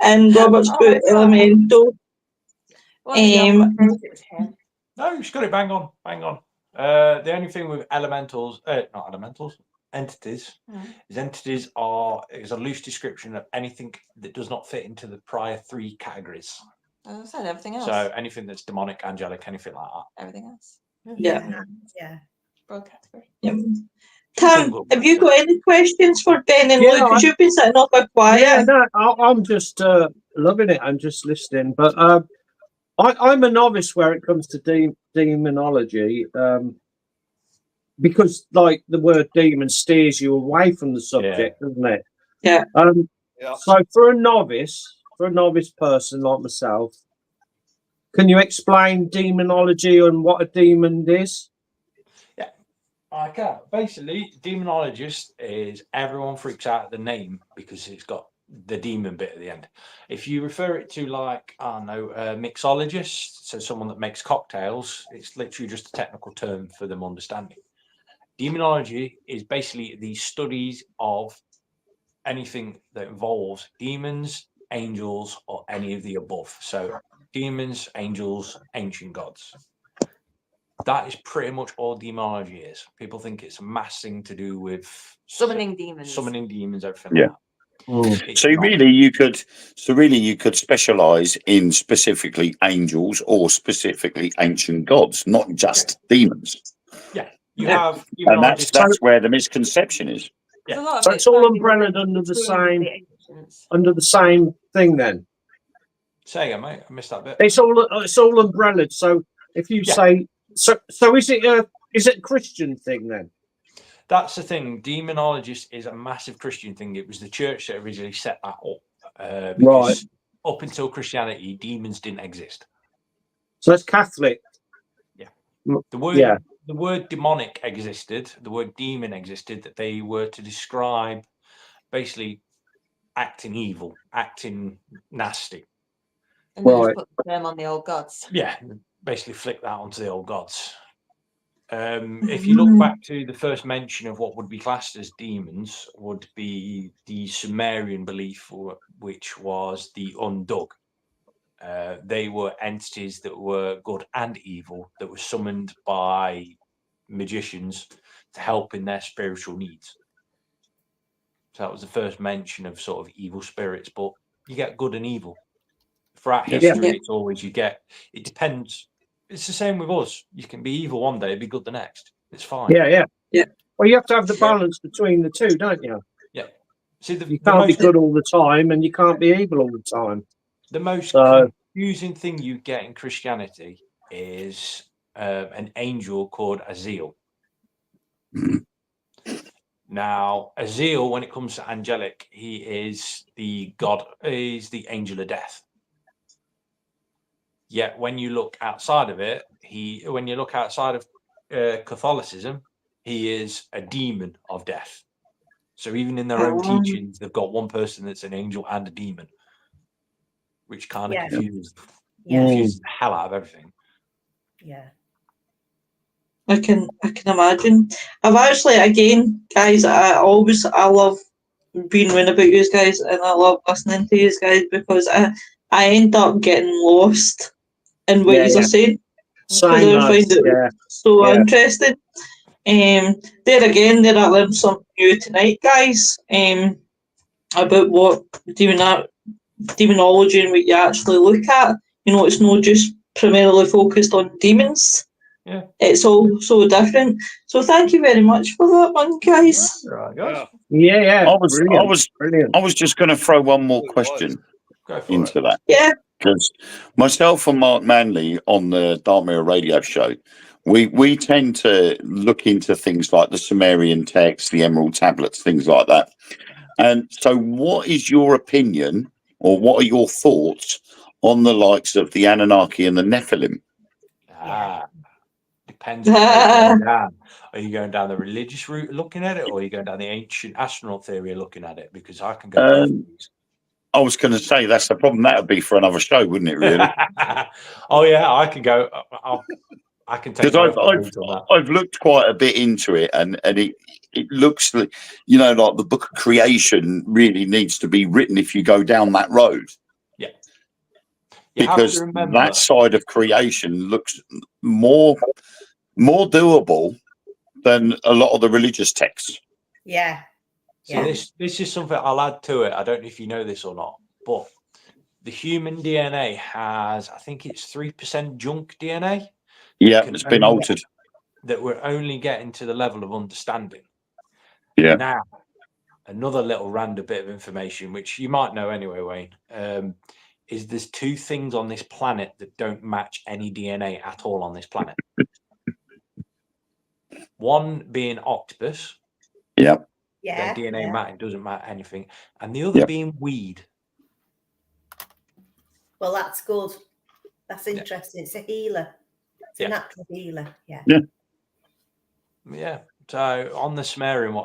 and Robert's put elemental. No, she's got it bang on, bang on. The only thing with elementals, not elementals, entities, is entities is a loose description of anything that does not fit into the prior three categories. As I said, everything else. So anything that's demonic, angelic, anything like that. Everything else. Yeah. Yeah. Broad category. Yeah. Tam, have you got any questions for Ben and Lou? Because you've been sitting up a quiet. Yeah, no, I'm just loving it. I'm just listening. But I'm a novice where it comes to demonology, because like the word demon steers you away from the subject, doesn't it? Yeah. So for a novice person like myself, can you explain demonology and what a demon is? Yeah, I can. Basically, demonologist is everyone freaks out at the name because it's got the demon bit at the end. If you refer it to like, I don't know, a mixologist, so someone that makes cocktails, it's literally just a technical term for them understanding. Demonology is basically the studies of anything that involves demons, angels, or any of the above. So demons, angels, ancient gods. That is pretty much all demonology is. People think it's a mass thing to do with Summoning demons. summoning demons, everything Yeah. like that. It's So not. really, you could specialize in specifically angels or specifically ancient gods, not just demons. You Yeah. have And that's demonologists. where the misconception is. There's a lot of So it it's all tied in umbrellaed with under the between same- ancients. Under the same thing, then Say again, mate. I missed that bit. it's all umbrellaed. So if you Yeah. say so is it a Christian thing then? That's the thing. Demonologist is a massive Christian thing. It was the church that originally set that up. Because up until Christianity, demons didn't exist. So it's Catholic. The word demonic existed. The word demon existed. That they were to describe basically acting evil, acting nasty. And they Right. just put the term on the old gods. Yeah, basically flick that onto the old gods. If you look back to the first mention of what would be classed as demons, would be the Sumerian belief, which was the undug. They were entities that were good and evil that were summoned by magicians to help in their spiritual needs. So that was the first mention of sort of evil spirits, but you get good and evil. Throughout history, it's always it depends. It's the same with us. You can be evil one day, be good the next. It's fine. Yeah. Yeah. Well, you have to have the balance between the two, don't you? Yeah. See, You can't be good all the time, and you can't be evil all the time. The most So- confusing thing you get in Christianity is an angel called Aziel. Now, Aziel, when it comes to angelic, he is the god, is the angel of death. Yet when you look outside of it, when you look outside of Catholicism, he is a demon of death. So even in their own teachings, they've got one person that's an angel and a demon, which kind of confuses the hell out of everything. Yeah. I can imagine. I've actually, again, guys, I love being around about you guys, and I love listening to you guys because I end up getting lost in what you are saying. Same, I find it so interesting. There again, I learned something new tonight, guys. About what demonology and what you actually look at. You know, it's not just primarily focused on demons. Yeah. It's all so different. So thank you very much for that one, guys. Right, guys. Yeah. I was just going to throw one more question into that. Yeah. Because myself and Mark Manley on the Dartmere Radio Show, we tend to look into things like the Sumerian text, the Emerald Tablets, things like that. And so what is your opinion, or what are your thoughts on the likes of the Anunnaki and the Nephilim? Depends on where you're going down. Are you going down the religious route looking at it, or are you going down the ancient astronaut theory looking at it? Because I can go both of these. I was going to say that's the problem. That would be for another show, wouldn't it? Really? Oh yeah, I can go. I can take. Because I've looked quite a bit into it, and it looks like, you know, like the Book of Creation really needs to be written if you go down that road. Yeah. Because that side of creation looks more doable than a lot of the religious texts. Yeah. So this is something I'll add to it. I don't know if you know this or not, but the human DNA has, I think it's 3% junk DNA. Yeah, it's been altered. That we're only getting to the level of understanding. Yeah. Now, another little random bit of information, which you might know anyway, Wayne, is there's two things on this planet that don't match any DNA at all on this planet. One being octopus. Yeah. Yeah. Their DNA doesn't matter anything. And the other being weed. Well, that's good. That's interesting. It's a healer. It's a natural healer. Yeah. Yeah. So on the Sumerian,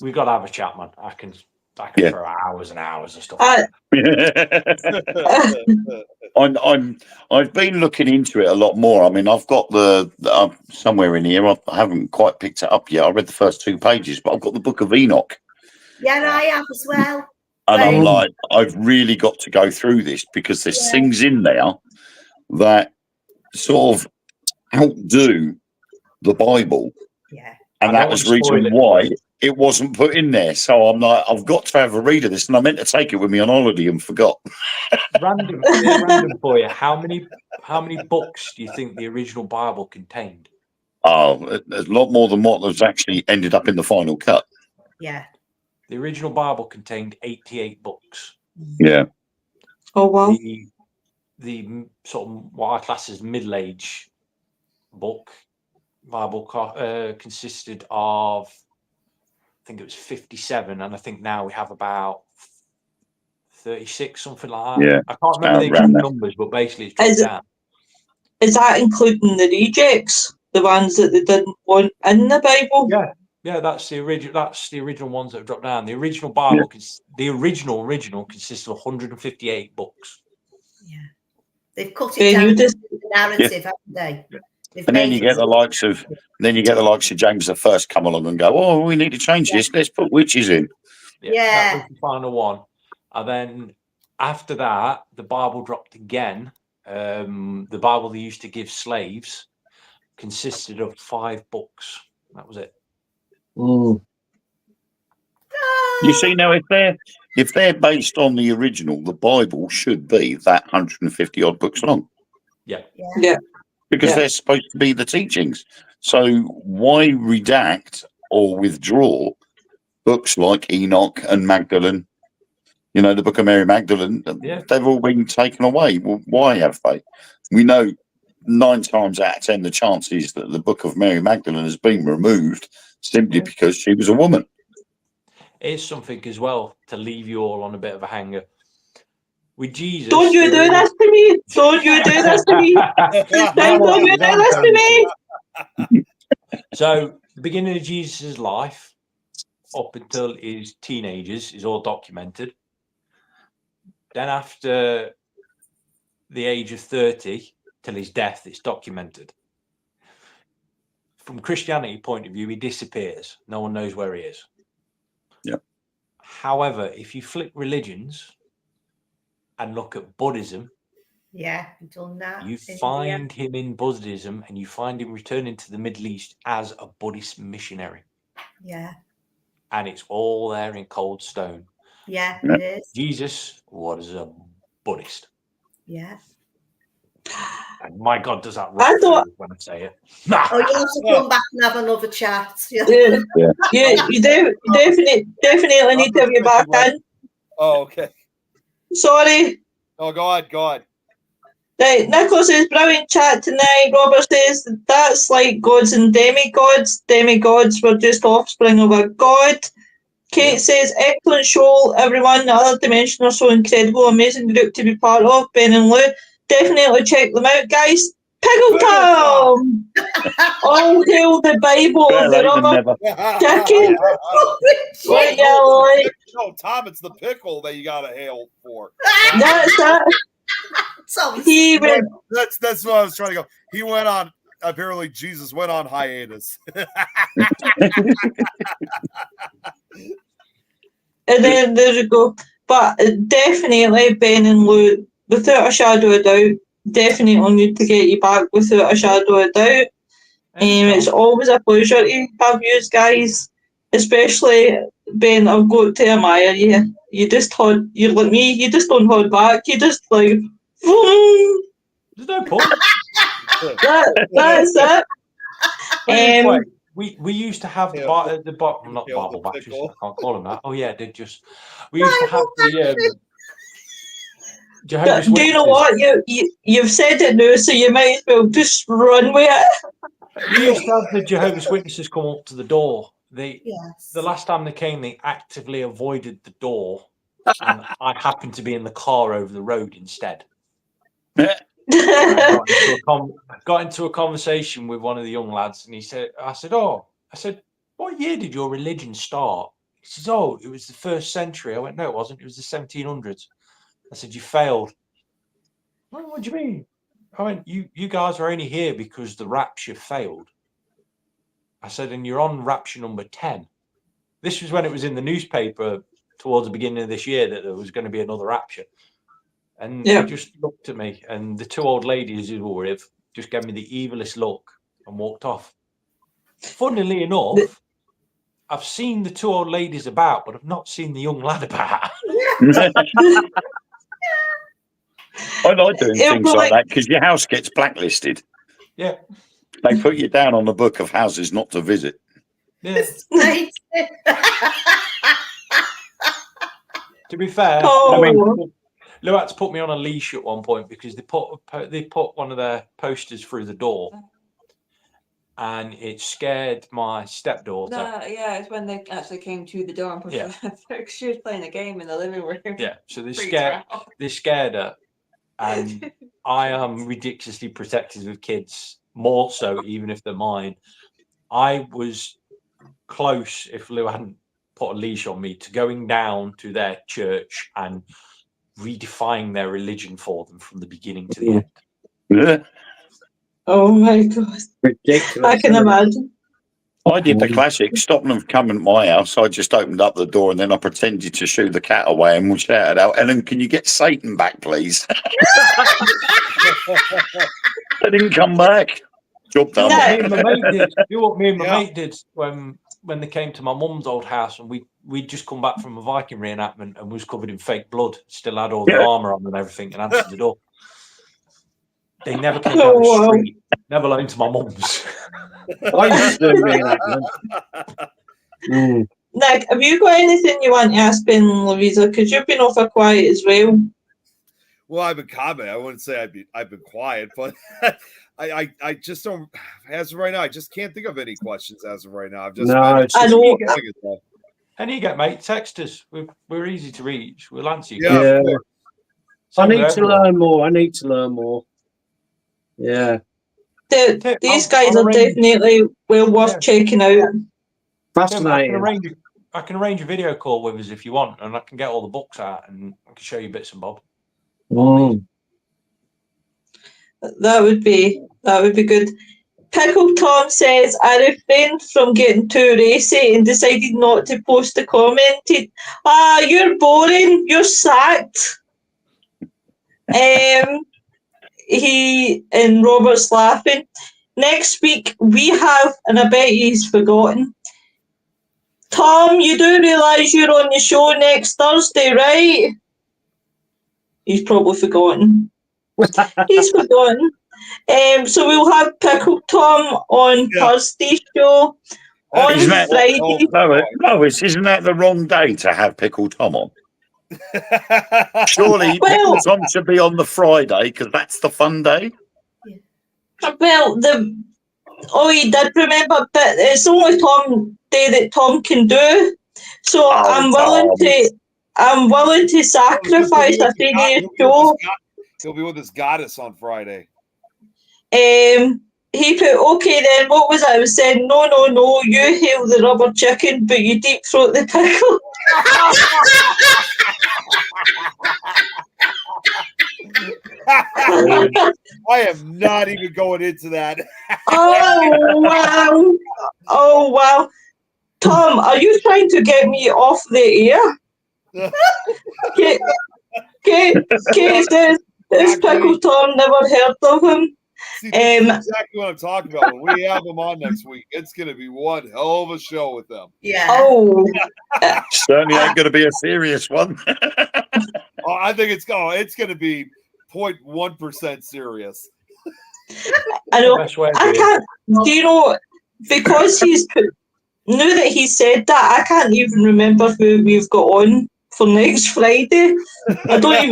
we've got to have a chat, man. I can throw hours and hours of stuff. I've been looking into it a lot more. I mean, I've got the somewhere in here. I haven't quite picked it up yet. I read the first 2 pages, but I've got the Book of Enoch. Yeah, and I have as well. And I'm like, I've really got to go through this because there's things in there that sort of outdo the Bible, Yeah. and that was the reason why it wasn't put in there. So I'm like, I've got to have a read of this, and I meant to take it with me on holiday and forgot. Random for you. How many books do you think the original Bible contained? Oh, there's a lot more than what was actually ended up in the final cut. Yeah. The original Bible contained 88 books. Yeah. Oh wow. The sort of what I class as middle-age Bible consisted of, I think it was 57, and I think now we have about 36, something like that. Yeah. I can't remember the exact numbers, but basically it's dropped down. Is that including the rejects, the ones that they didn't want in the Bible? Yeah, that's the original. That's the original ones that have dropped down. The original Bible, the original consisted of 158 books. Yeah, they've cut it down to the narrative, haven't they? And then you get the likes of James the First come along and go, "Oh, we need to change this. Let's put witches in." Yeah, that was the final one. And then after that, the Bible dropped again. The Bible they used to give slaves consisted of 5 books. That was it. You see, now if they're based on the original, the Bible should be that 150 odd books long. Yeah. Because they're supposed to be the teachings. So why redact or withdraw books like Enoch and Magdalene? You know, the Book of Mary Magdalene. They've all been taken away. Well, why have they? We know 9 times out of 10 the chances that the Book of Mary Magdalene has been removed simply because she was a woman. It's something as well to leave you all on a bit of a hanger. With Jesus, don't you do this to me! Don't you do this to me! Don't you do this to me! So, the beginning of Jesus' life, up until his teenagers, is all documented. Then, after the age of 30 till his death, it's documented. From Christianity point of view, he disappears. No one knows where he is. Yeah. However, if you flip religions and look at Buddhism, done that. You find him in Buddhism, and you find him returning to the Middle East as a Buddhist missionary. Yeah. And it's all there in cold stone. Yeah, it is. Jesus was a Buddhist. Yeah. And my God, does that rock through when I say it? Oh, you have to come back and have another chat. You definitely need to have you back in. Oh, okay. Sorry. Oh, go on. Right, Nicholas says, brilliant chat tonight. Robert says, that's like gods and demigods. Demigods were just offspring of a god. Kate says, excellent show, everyone. The Other Dimension are so incredible. Amazing group to be part of. Ben and Lou. Definitely check them out, guys. Pickle Tom! All hail the Bible of the rubber chicken. What you like? No, Tom, it's the pickle that you gotta hail for. That's that. That's what I was trying to go. He went on. Apparently, Jesus went on hiatus. And then there you go. But definitely, Ben and Lou, without a shadow of doubt, definitely need to get you back without a shadow of doubt. It's always a pleasure to have you guys, especially Ben. I've got to admire you. You're like me. You just don't hold back. You just like, boom. There's no point. That's it. We used to have the bottom, not Bible batteries. I can't call them that. Oh yeah, they just. We used to have the Jehovah's Witnesses. Do you know what you've said it now, so you might as well just run with it. We used to have the Jehovah's Witnesses come up to the door. The last time they came, they actively avoided the door, and I happened to be in the car over the road instead. I got into a conversation with one of the young lads, and I said, what year did your religion start? He says, oh, it was the 1st century. I went, no, it wasn't. It was the 1700s. I said, you failed. Well, what do you mean? I went, you guys are only here because the rapture failed. I said, and you're on rapture number 10. This was when it was in the newspaper towards the beginning of this year that there was going to be another rapture. And they just looked at me, and the 2 old ladies who were with, just gave me the evilest look and walked off. Funnily enough, I've seen the two old ladies about, but I've not seen the young lad about. I like doing things like that because your house gets blacklisted. Yeah. They put you down on the book of houses not to visit. Yeah. To be fair, Oh. I mean, Lou had to put me on a leash at one point because they put one of their posters through the door, and it scared my stepdaughter. Yeah, it's when they actually came to the door and pushed her. She was playing a game in the living room. Yeah, so they scared her, and I am ridiculously protective of kids, more so even if they're mine. I was close, if Lou hadn't put a leash on me, to going down to their church and redefining their religion for them from the beginning to the end. Yeah. Oh my God. Ridiculous. I can imagine. I did the classic, stopping them from coming to my house. I just opened up the door and then I pretended to shoo the cat away and we shouted out, Ellen, can you get Satan back, please? They didn't come back. Job done. No. Me and my mate did. You know what me and my mate did when they came to my mum's old house, and we'd just come back from a Viking reenactment and was covered in fake blood, still had all the armour on and everything, and answered the door. They never came down the street, never alone to my mum's. I used to do reenactment. Nick, have you got anything you want to ask Ben and Louisa? Because you've been awful quiet as well. Well, I've been commenting. I wouldn't say I've been quiet, but I just don't. As of right now, I just can't think of any questions as of right now. I've just I know. And you get, mate, text us. We're easy to reach. We'll answer you. Yeah. I need to learn more. Yeah. These guys are definitely well worth checking out. Fascinating. I can arrange a video call with us if you want, and I can get all the books out and I can show you bits and bob. That would be good. Pickle Tom says, I refrained from getting too racy and decided not to post a comment. You're boring. You're sacked. He and Robert's laughing. Next week we have, and I bet he's forgotten. Tom, you do realise you're on the show next Thursday, right? He's probably forgotten. He's forgotten. So we'll have Pickle Tom on Thursday's show. On Friday. Lois, isn't that the wrong day to have Pickle Tom on? Surely Pickle Tom should be on the Friday because that's the fun day. Well, you did remember, but it's only Tom day that Tom can do. So I'm willing to sacrifice a 3-day show. He'll be with his goddess on Friday. He put, okay then, what was I was saying? No, you hail the rubber chicken, but you deep throat the pickle. I am not even going into that. Oh wow. Tom, are you trying to get me off the air? Kate says, this Pickle Tom, never heard of him. See, that's exactly what I'm talking about. When we have him on next week, it's going to be one hell of a show with them. Yeah. Oh. Certainly ain't going to be a serious one. I think it's going to be 0.1% serious. I know. I can't. Do you know? Because now that he said that, I can't even remember who we've got on for next Friday. I don't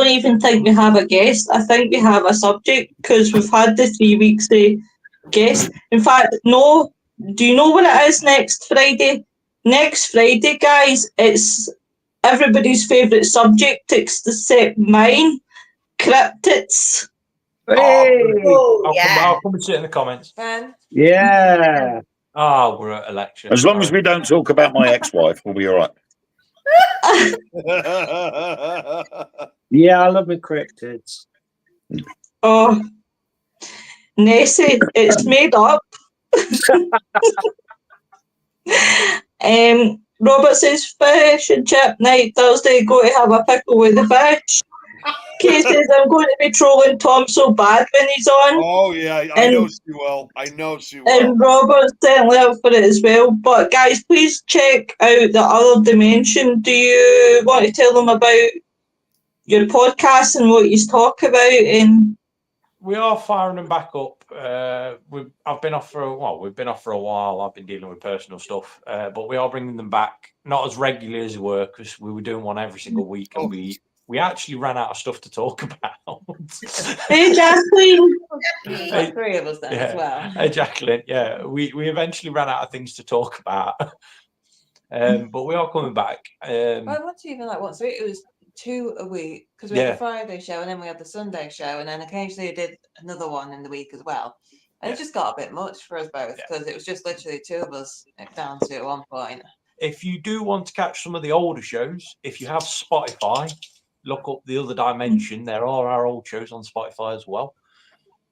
even think we have a guest. I think we have a subject because we've had the 3 weeks guest. In fact, no. Do you know what it is next Friday? Next Friday, guys, it's everybody's favourite subject except mine. Cryptids. I'll come and sit in the comments. Yeah. Oh, we're at election. As long as we don't talk about my ex-wife, we'll be all right. Yeah, I love the cryptids. Oh, Nessie, it's made up. Robert says fish and chip night Thursday. Go to have a pickle with the fish. Kate says I'm going to be trolling Tom so bad when he's on. Oh yeah, I know she will. I know she will. And Robert's certainly up for it as well. But guys, please check out the other dimension. Do you want to tell them about your podcast and what you talk about? And we are firing them back up. I've been off for we've been off for a while. I've been dealing with personal stuff, but we are bringing them back, not as regularly as we were, because we were doing one every single week, and we actually ran out of stuff to talk about. hey, Jacqueline. Like 3 of us then as well. Hey, Jacqueline. Yeah, we eventually ran out of things to talk about, but we are coming back. I want to even like once a week. It was 2 a week because we had the Friday show and then we had the Sunday show, and then occasionally I did another one in the week as well. And it just got a bit much for us both because it was just literally 2 of us down to at one point. If you do want to catch some of the older shows, if you have Spotify, look up The Other Dimension. There are our old shows on Spotify as well.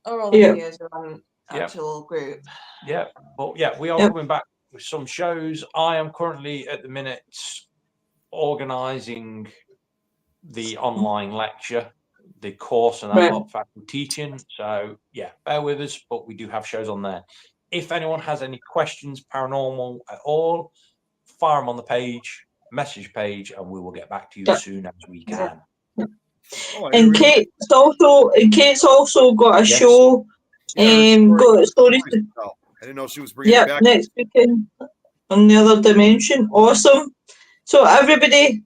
Or all the videos are on actual group. Yeah, but we are coming back with some shows. I am currently at the minute organising the online lecture, the course, and that faculty teaching. So bear with us, but we do have shows on there. If anyone has any questions, paranormal at all, fire them on the page, message page, and we will get back to you as soon as we can. And Kate's also got a show. Got stories. I didn't know she was bringing it back. Next weekend on The Other Dimension. Awesome. So everybody,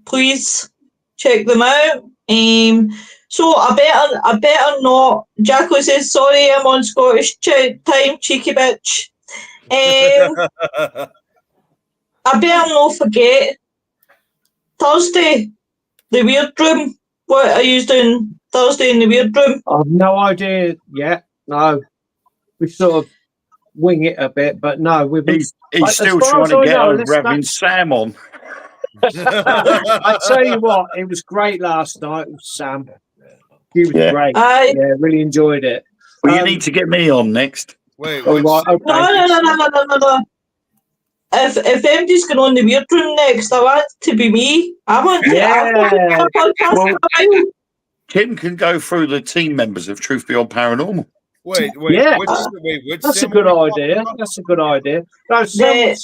please check them out. So I better not. Jacqueline says, sorry, I'm on Scottish time, cheeky bitch. I better not forget. Thursday, the Weird Room. What are you doing Thursday in the Weird Room? I've no idea yet. No. We sort of wing it a bit, but no. He's still trying to get over having Sam on. I tell you what, it was great last night with Sam. He was great. Really enjoyed it. Well, you need to get me on next. Wait, No. If MD's going on the Weird Room next, I want it to be me. I want to. Kim can go through the team members of Truth Beyond Paranormal. Wait. That's a good idea. That's a good idea. No, Sam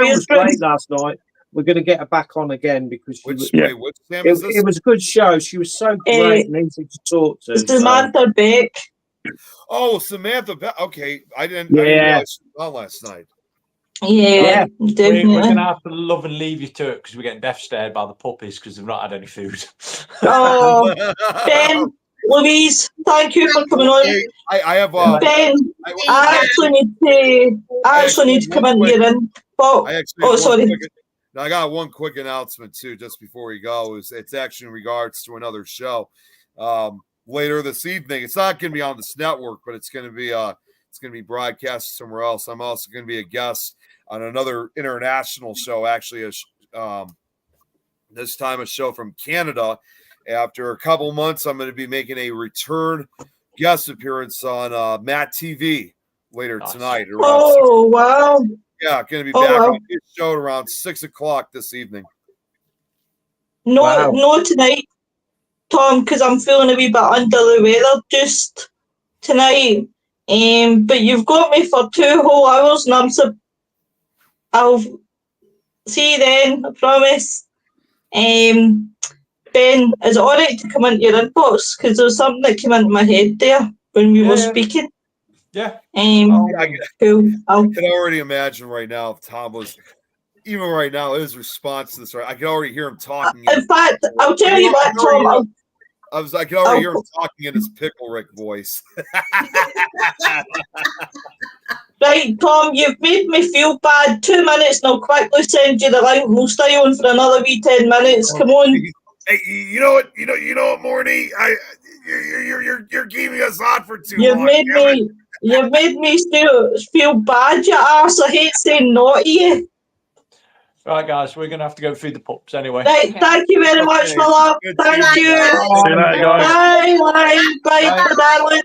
was great last night. We're going to get her back on again because it was a good show. She was so great and easy to talk to. Samantha Beck. Oh, Samantha Beck. Okay, I didn't realize she was on last night. Yeah, definitely. We're going to have to love and leave you to it because we're getting death stared by the puppies because they've not had any food. Oh, Ben, Louise, thank you for coming on. I have Ben. I actually need to come into your input. Sorry. I got one quick announcement too, just before you go. It's actually in regards to another show later this evening. It's not going to be on this network, but it's going to be broadcast somewhere else. I'm also going to be a guest on another international show. Actually, this time a show from Canada. After a couple months, I'm going to be making a return guest appearance on Matt TV later tonight. Wow. Yeah, going to be back on his show around 6:00 this evening. No, tonight, Tom, because I'm feeling a wee bit under the weather just tonight. But you've got me for 2 whole hours, and I'll see you then. I promise. Ben, is it all right to come into your inbox? Because there was something that came into my head there when we were speaking. Yeah. Cool. I can already imagine right now if Tom was, even right now, his response to this. I can already hear him talking. In fact, I'll tell you what, Tom. I can already hear him talking in his Pickle Rick voice. Right, Tom, you've made me feel bad. 2 minutes, and I'll quickly send you the link. We'll stay on for another wee 10 minutes. Come on. Hey, you know what, Morty? You're keeping us on for too long. You've made me feel bad, you arse. I hate saying no to you. Right, guys, we're going to have to go feed the pups anyway. Right, thank you very much, my love. Thank you. Bye, darling.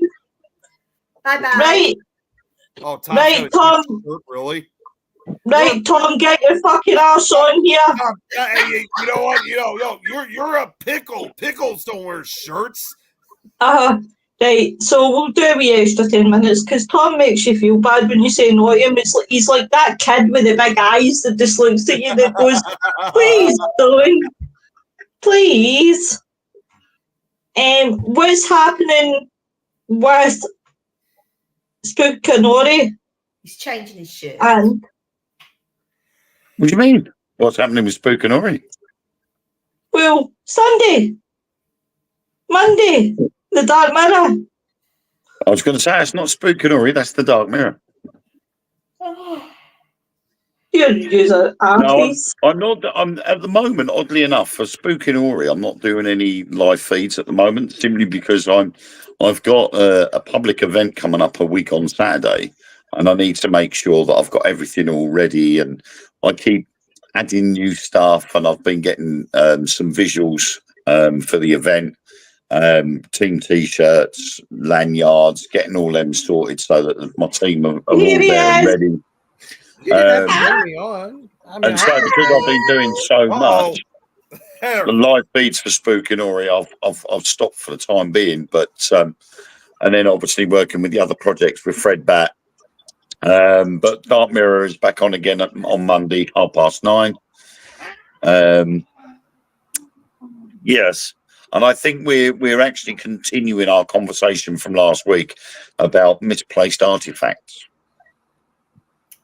Bye-bye. Right. Oh, Tom, right, Tom. Really? Right, Tom, get your fucking ass on here. Hey, you know what? You're a pickle. Pickles don't wear shirts. Right, so we'll do a wee extra 10 minutes because Tom makes you feel bad when you say no to him. It's like, he's like that kid with the big eyes that just looks at you that goes, please don't. Please. What's happening with Spookanori? He's changing his shirt. And what do you mean? What's happening with Spookanori? Well, Sunday, Monday, the Dark Mirror. I was going to say it's not Spookanori, that's the Dark Mirror. You're using artists. No, I'm not. I'm at the moment, oddly enough, for Spookanori, I'm not doing any live feeds at the moment, simply because I've got a public event coming up a week on Saturday, and I need to make sure that I've got everything all ready. And I keep adding new stuff, and I've been getting some visuals for the event, team T-shirts, lanyards, getting all them sorted so that my team are all there and ready. You didn't have to bring me on. And so, because I've been doing so much, the live feeds for Spookanori, I've stopped for the time being. But and then obviously working with the other projects with Fred Bat. But Dark Mirror is back on again on Monday, 9:30. Yes, and I think we're actually continuing our conversation from last week about misplaced artifacts.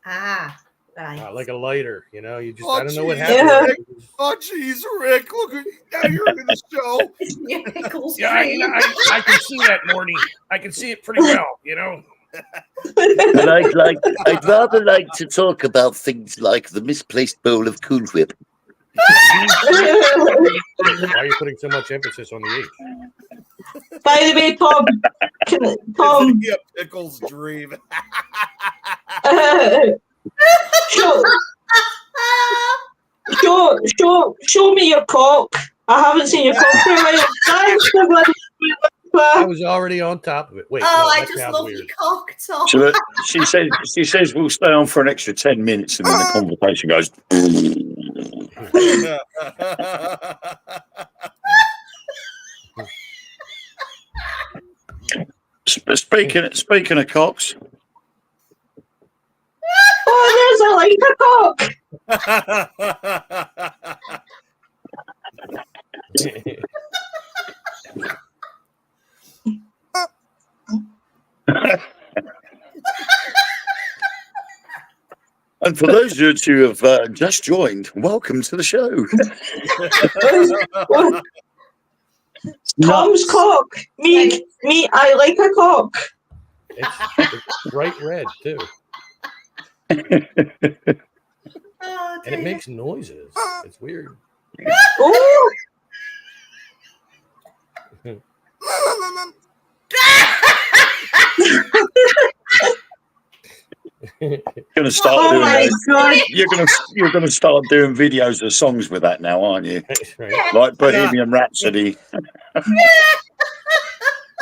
Right. Like a lighter, you know. You just I don't know what happened. Rick. Oh, jeez, Rick! Look at now you're in the show. I can see that, Morty. I can see it pretty well, you know. But I'd rather like to talk about things like the misplaced bowl of Cool Whip. Why are you putting so much emphasis on the H? By the way, Tom, Isn't he a pickle's dream? show me your cock. I haven't seen your cock for a while. I was already on top of it. Wait, I just love your cock, Tom. She says we'll stay on for an extra 10 minutes, and then the conversation goes. Speaking of cocks. Oh, there's a cock. And for those of you who have just joined, welcome to the show. Tom's cock. Me, I like a cock. It's bright red too. And it makes noises. It's weird. Oh. Gonna start doing you're gonna start doing videos of songs with that now, aren't you? Right. Like Bohemian Rhapsody. Maybe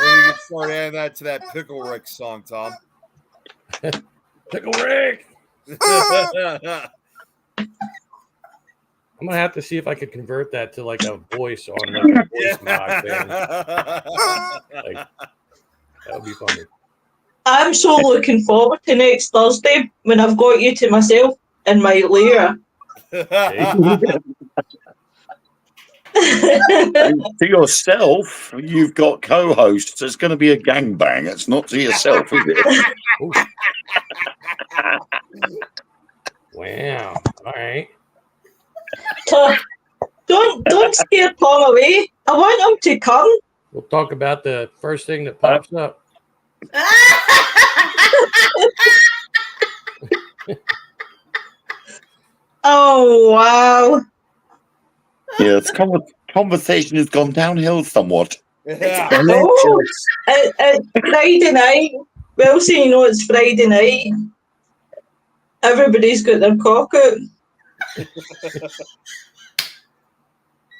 you can start adding that to that Pickle Rick song, Tom. Pickle Rick. I'm gonna have to see if I could convert that to like a voice on like a voice mod thing. Like, that would be funny. I'm so looking forward to next Thursday when I've got you to myself in my lair. To yourself, you've got co-hosts. It's going to be a gangbang. It's not to yourself, is it? Wow. All right. So, don't scare Tom away. I want him to come. We'll talk about the first thing that pops up. Oh wow! Yeah, the conversation has gone downhill somewhat. Yeah. Oh, it's Friday night. Well, so you know it's Friday night. Everybody's got their cock out.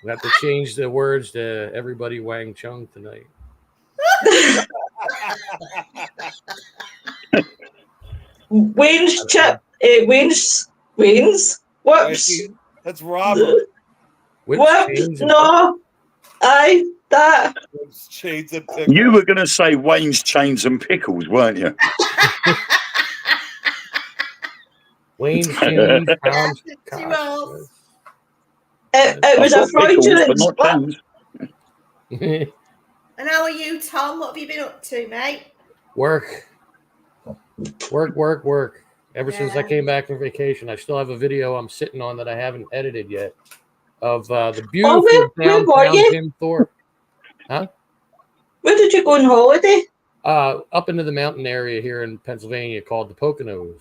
We have to change the words to "Everybody Wang Chung" tonight. Wayne's Wayne's. Whoops. Wayne, that's Robert. Whoops. No. Aye, that. Chains and pickles. You were going to say Wayne's Chains and Pickles, weren't you? Wayne's Chains, It was a fraudulent. And how are you, Tom? What have you been up to, mate? Work. Ever since I came back from vacation, I still have a video I'm sitting on that I haven't edited yet of the beautiful downtown Jim Thorpe. Huh? Where did you go on holiday? Up into the mountain area here in Pennsylvania called the Poconos.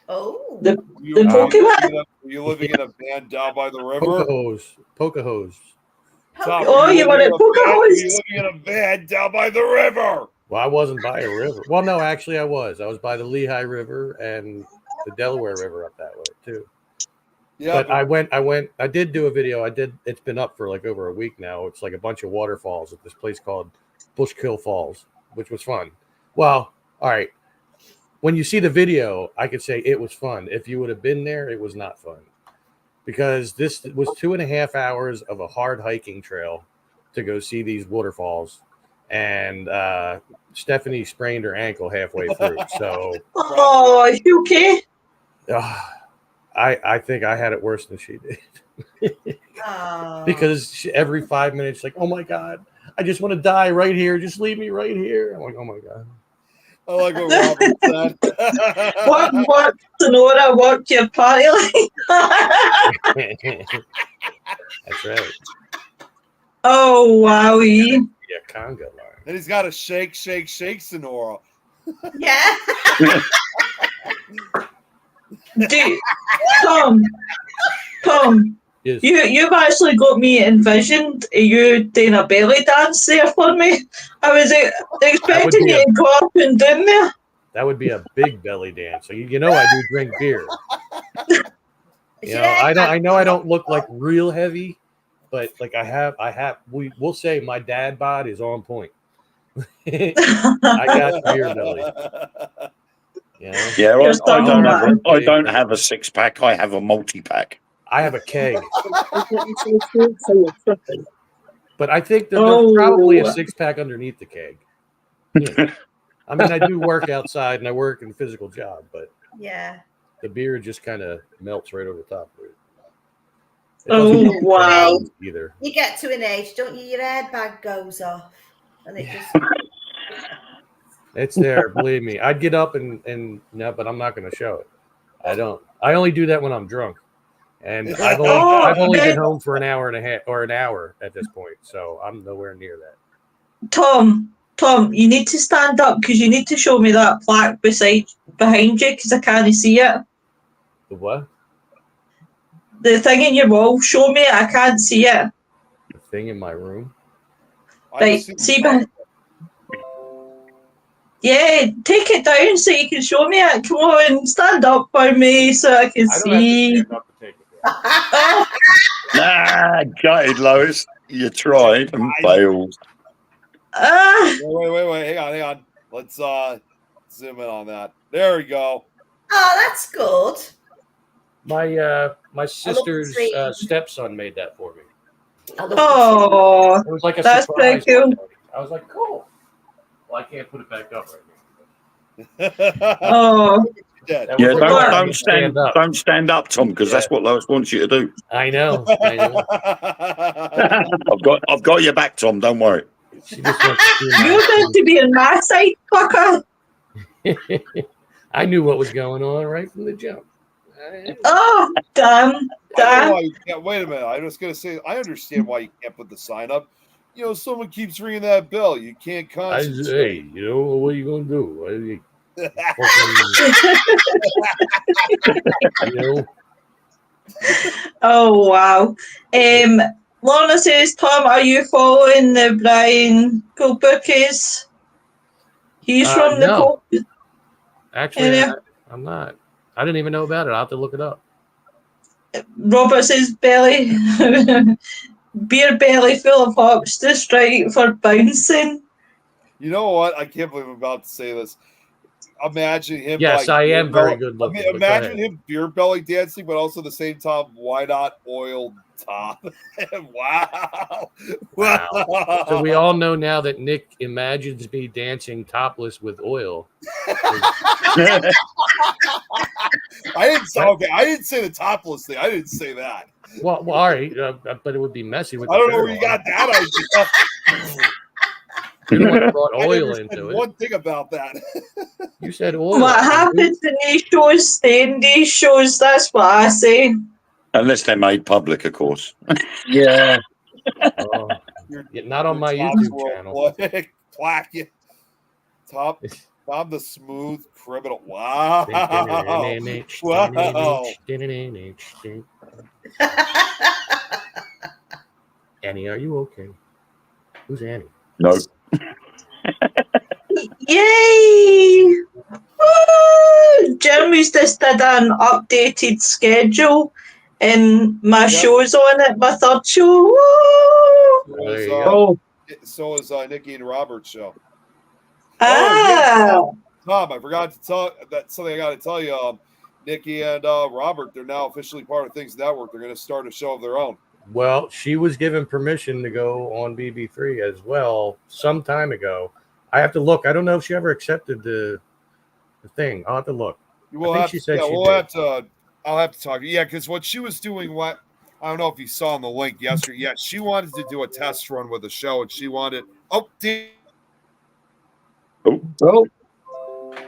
Oh. The Pokemon? Were you living in a van down by the river? Pocahos. Tom, you were at Pocahos? You living in a van down by the river? Well, I wasn't by a river. Well, no, actually, I was. I was by the Lehigh River and the Delaware River up that way too. Yeah, but I did do a video. It's been up for like over a week now. It's like a bunch of waterfalls at this place called Bushkill Falls, which was fun. Well, all right. When you see the video, I could say it was fun. If you would have been there, it was not fun. Because this was 2.5 hours of a hard hiking trail to go see these waterfalls. And Stephanie sprained her ankle halfway through. So, is she okay? I think I had it worse than she did. Because every 5 minutes, like, oh my God, I just want to die right here. Just leave me right here. I'm like, oh my God. I like what Robert said. What, Sonora, what your party like? That's right. Oh, wowie. Yeah, conga line. And he's got a shake, Sonora. Yeah. Dude, Tom, yes. You've actually got me envisioned you doing a belly dance there for me. I was expecting you to go up and down there. That would be a big belly dance. So you know I do drink beer. I know I don't look like real heavy, but like we'll say my dad bod is on point. I got beer belly. Yeah, I don't have a 6-pack. I have a multi-pack. I have a keg. But I think that there's probably a 6-pack underneath the keg. Yeah. I mean, I do work outside and I work in a physical job, but the beer just kind of melts right over the top of it. Wow. Either. You get to an age, don't you? Your airbag goes off. And it just... It's there, believe me. I'd get up and no, but I'm not going to show it. I don't. I only do that when I'm drunk, and I've only been home for an hour and a half or an hour at this point, so I'm nowhere near that. Tom, you need to stand up because you need to show me that plaque behind you because I can't see it. The what? The thing in your wall. Show me it. I can't see it. The thing in my room. Right, see behind. Yeah, take it down so you can show me it. Come on, stand up for me so I can see. Have to stand up to take it. Gutted, Lois. You tried and failed. Wait. Hang on. Let's zoom in on that. There we go. Oh, that's good. My sister's stepson made that for me. Oh, it was like a that's surprise. pretty cool. I was like, cool. Well, I can't put it back up right now. Oh. Yeah, don't stand up, Tom, because that's what Lois wants you to do. I know. I've got your back, Tom. Don't worry. You're meant to be on my side, fucker. I knew what was going on right from the jump. Oh, damn. Wait a minute. I was going to say, I understand why you can't put the sign up. You know, someone keeps ringing that bell. You can't concentrate. Hey, what are you going to do? Oh, wow. Lorna says, Tom, are you following the Brian Goldberg? He's from the Actually, I'm not. I didn't even know about it. I'll have to look it up. Robert says belly. Beer belly full of hops, just right for bouncing. You know what? I can't believe I'm about to say this. imagine him. Yes, like, I am very good looking. I mean, imagine him beer belly dancing, but also at the same time, why not oiled top? Wow. Wow. So we all know now that Nick imagines me dancing topless with oil. I didn't say the topless thing. I didn't say that. Well, all right, but it would be messy with. I don't know where you got that idea. You're the one that brought oil into it. One thing about that. You said oil. What happens in these shows, stay in these shows. That's what I say. Unless they're made public, of course. Yeah. Oh, not on my YouTube channel. Plaque you. Top the smooth criminal. Wow. Wow. Annie, are you okay? Who's Annie? No. Yay! Woo! Jeremy's just did an updated schedule and my show's on it, my third show. Woo! So is Nikki and Robert's show. Ah! Tom, I forgot to tell that something I got to tell you. Nikki and Robert, they're now officially part of Things Network. They're going to start a show of their own. Well, she was given permission to go on BB3 as well some time ago. I have to look. I don't know if she ever accepted the thing. I'll have to look. I'll have to talk. Yeah, because what she was doing, I don't know if you saw on the link yesterday. Yeah, she wanted to do a test run with the show, and she wanted. The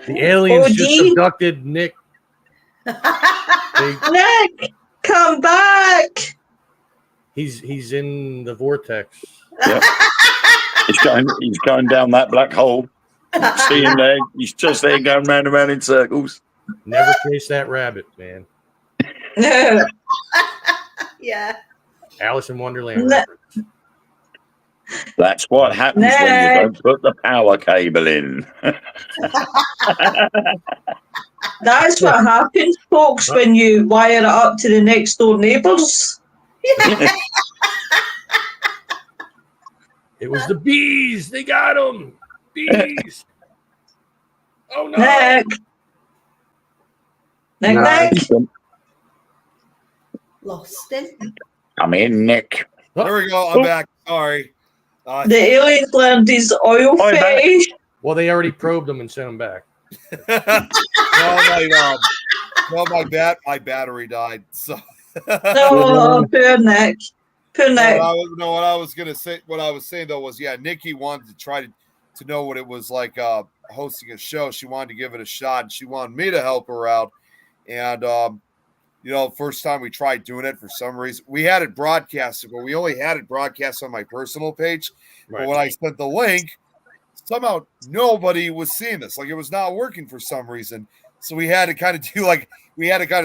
aliens just abducted Nick. Nick, come back. He's in the vortex. Yep. he's going down that black hole. See him there. He's just there going round and round in circles. Never chase that rabbit, man. Yeah. Alice in Wonderland. That's what happens when you don't put the power cable in. That's what happens, folks, when you wire it up to the next door neighbours. It was the bees. They got them. Bees. Oh, no. Nick. Lost him. Come in, Nick. There we go. I'm back. Sorry. The aliens learned his oil fetish. Well, they already probed them and sent them back. My battery died. So. No, poor Nick. Poor Nick. What I was saying though was, Nikki wanted to try to know what it was like hosting a show. She wanted to give it a shot, and she wanted me to help her out. And first time we tried doing it, for some reason we had it broadcasted, but we only had it broadcast on my personal page. Right. But when I sent the link, somehow nobody was seeing this. Like, it was not working for some reason. So we had to kind of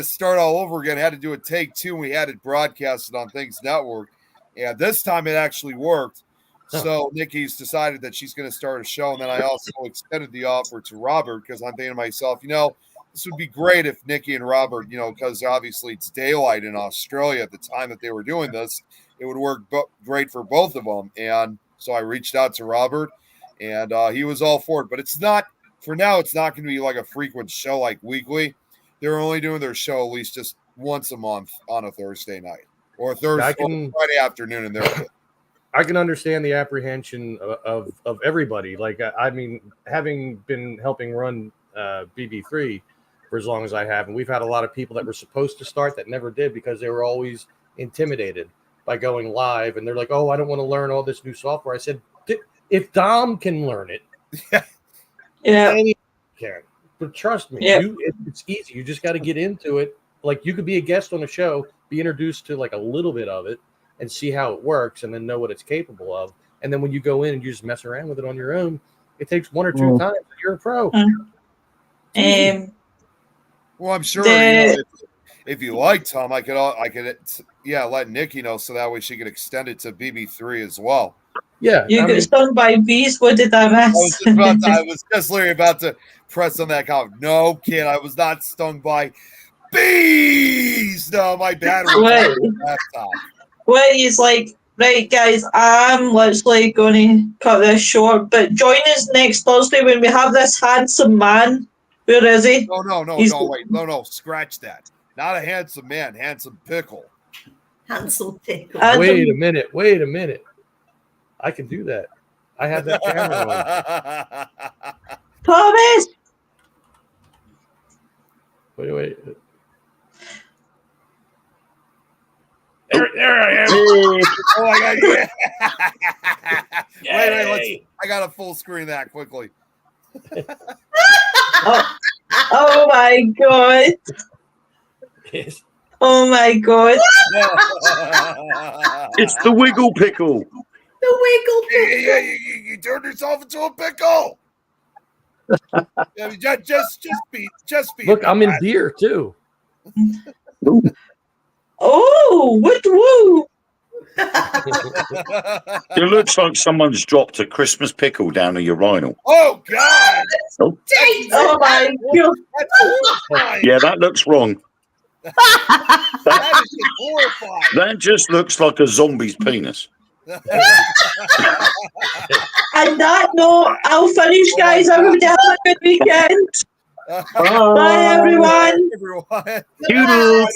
start all over again. Had to do a take two, and we had it broadcasted on Things Network. And this time it actually worked. So Nikki's decided that she's going to start a show. And then I also extended the offer to Robert, because I'm thinking to myself, this would be great if Nikki and Robert, because obviously it's daylight in Australia at the time that they were doing this. It would work great for both of them. And so I reached out to Robert, and he was all for it. But for now, it's not going to be like a frequent show, like weekly. They're only doing their show at least just once a month on a Thursday night or Friday afternoon. And I can understand the apprehension of everybody. Like, I mean, having been helping run BB3 for as long as I have, and we've had a lot of people that were supposed to start that never did because they were always intimidated by going live, and they're like, "Oh, I don't want to learn all this new software." I said, "If Dom can learn it, anyone can." But trust me, it's easy. You just got to get into it. Like, you could be a guest on a show, be introduced to like a little bit of it, and see how it works, and then know what it's capable of. And then when you go in and you just mess around with it on your own, it takes one or two times. You're a pro. Well, I'm sure if you like, Tom, I could let Nikki know, so that way she could extend it to BB3 as well. Yeah, you get stung by bees. What did I miss? I was just literally about to press on that comment. No, kid, I was not stung by bees. No, my battery died last time. Well, he's like, right, guys, I'm literally going to cut this short, but join us next Thursday when we have this handsome man Where is he? No, wait. No, scratch that. Not a handsome man, handsome pickle. Handsome pickle. Wait a minute. I can do that. I have that camera on. Thomas! Wait. There I am. Oh my God! Yeah. Wait. I got to full screen that quickly. Oh my God! Yes. Oh my God! It's the wiggle pickle. The wiggle pickle. Yeah, you turned yourself into a pickle. Just be. Look, I'm in beer too. Oh, what? Woo! It looks like someone's dropped a Christmas pickle down a urinal. Oh God! Oh, Oh my God! That's horrifying. yeah, that looks wrong. That is just horrifying. That just looks like a zombie's penis. And that note, I'll finish, guys. Everybody have a good weekend. Bye, everyone. Everyone. Toodles.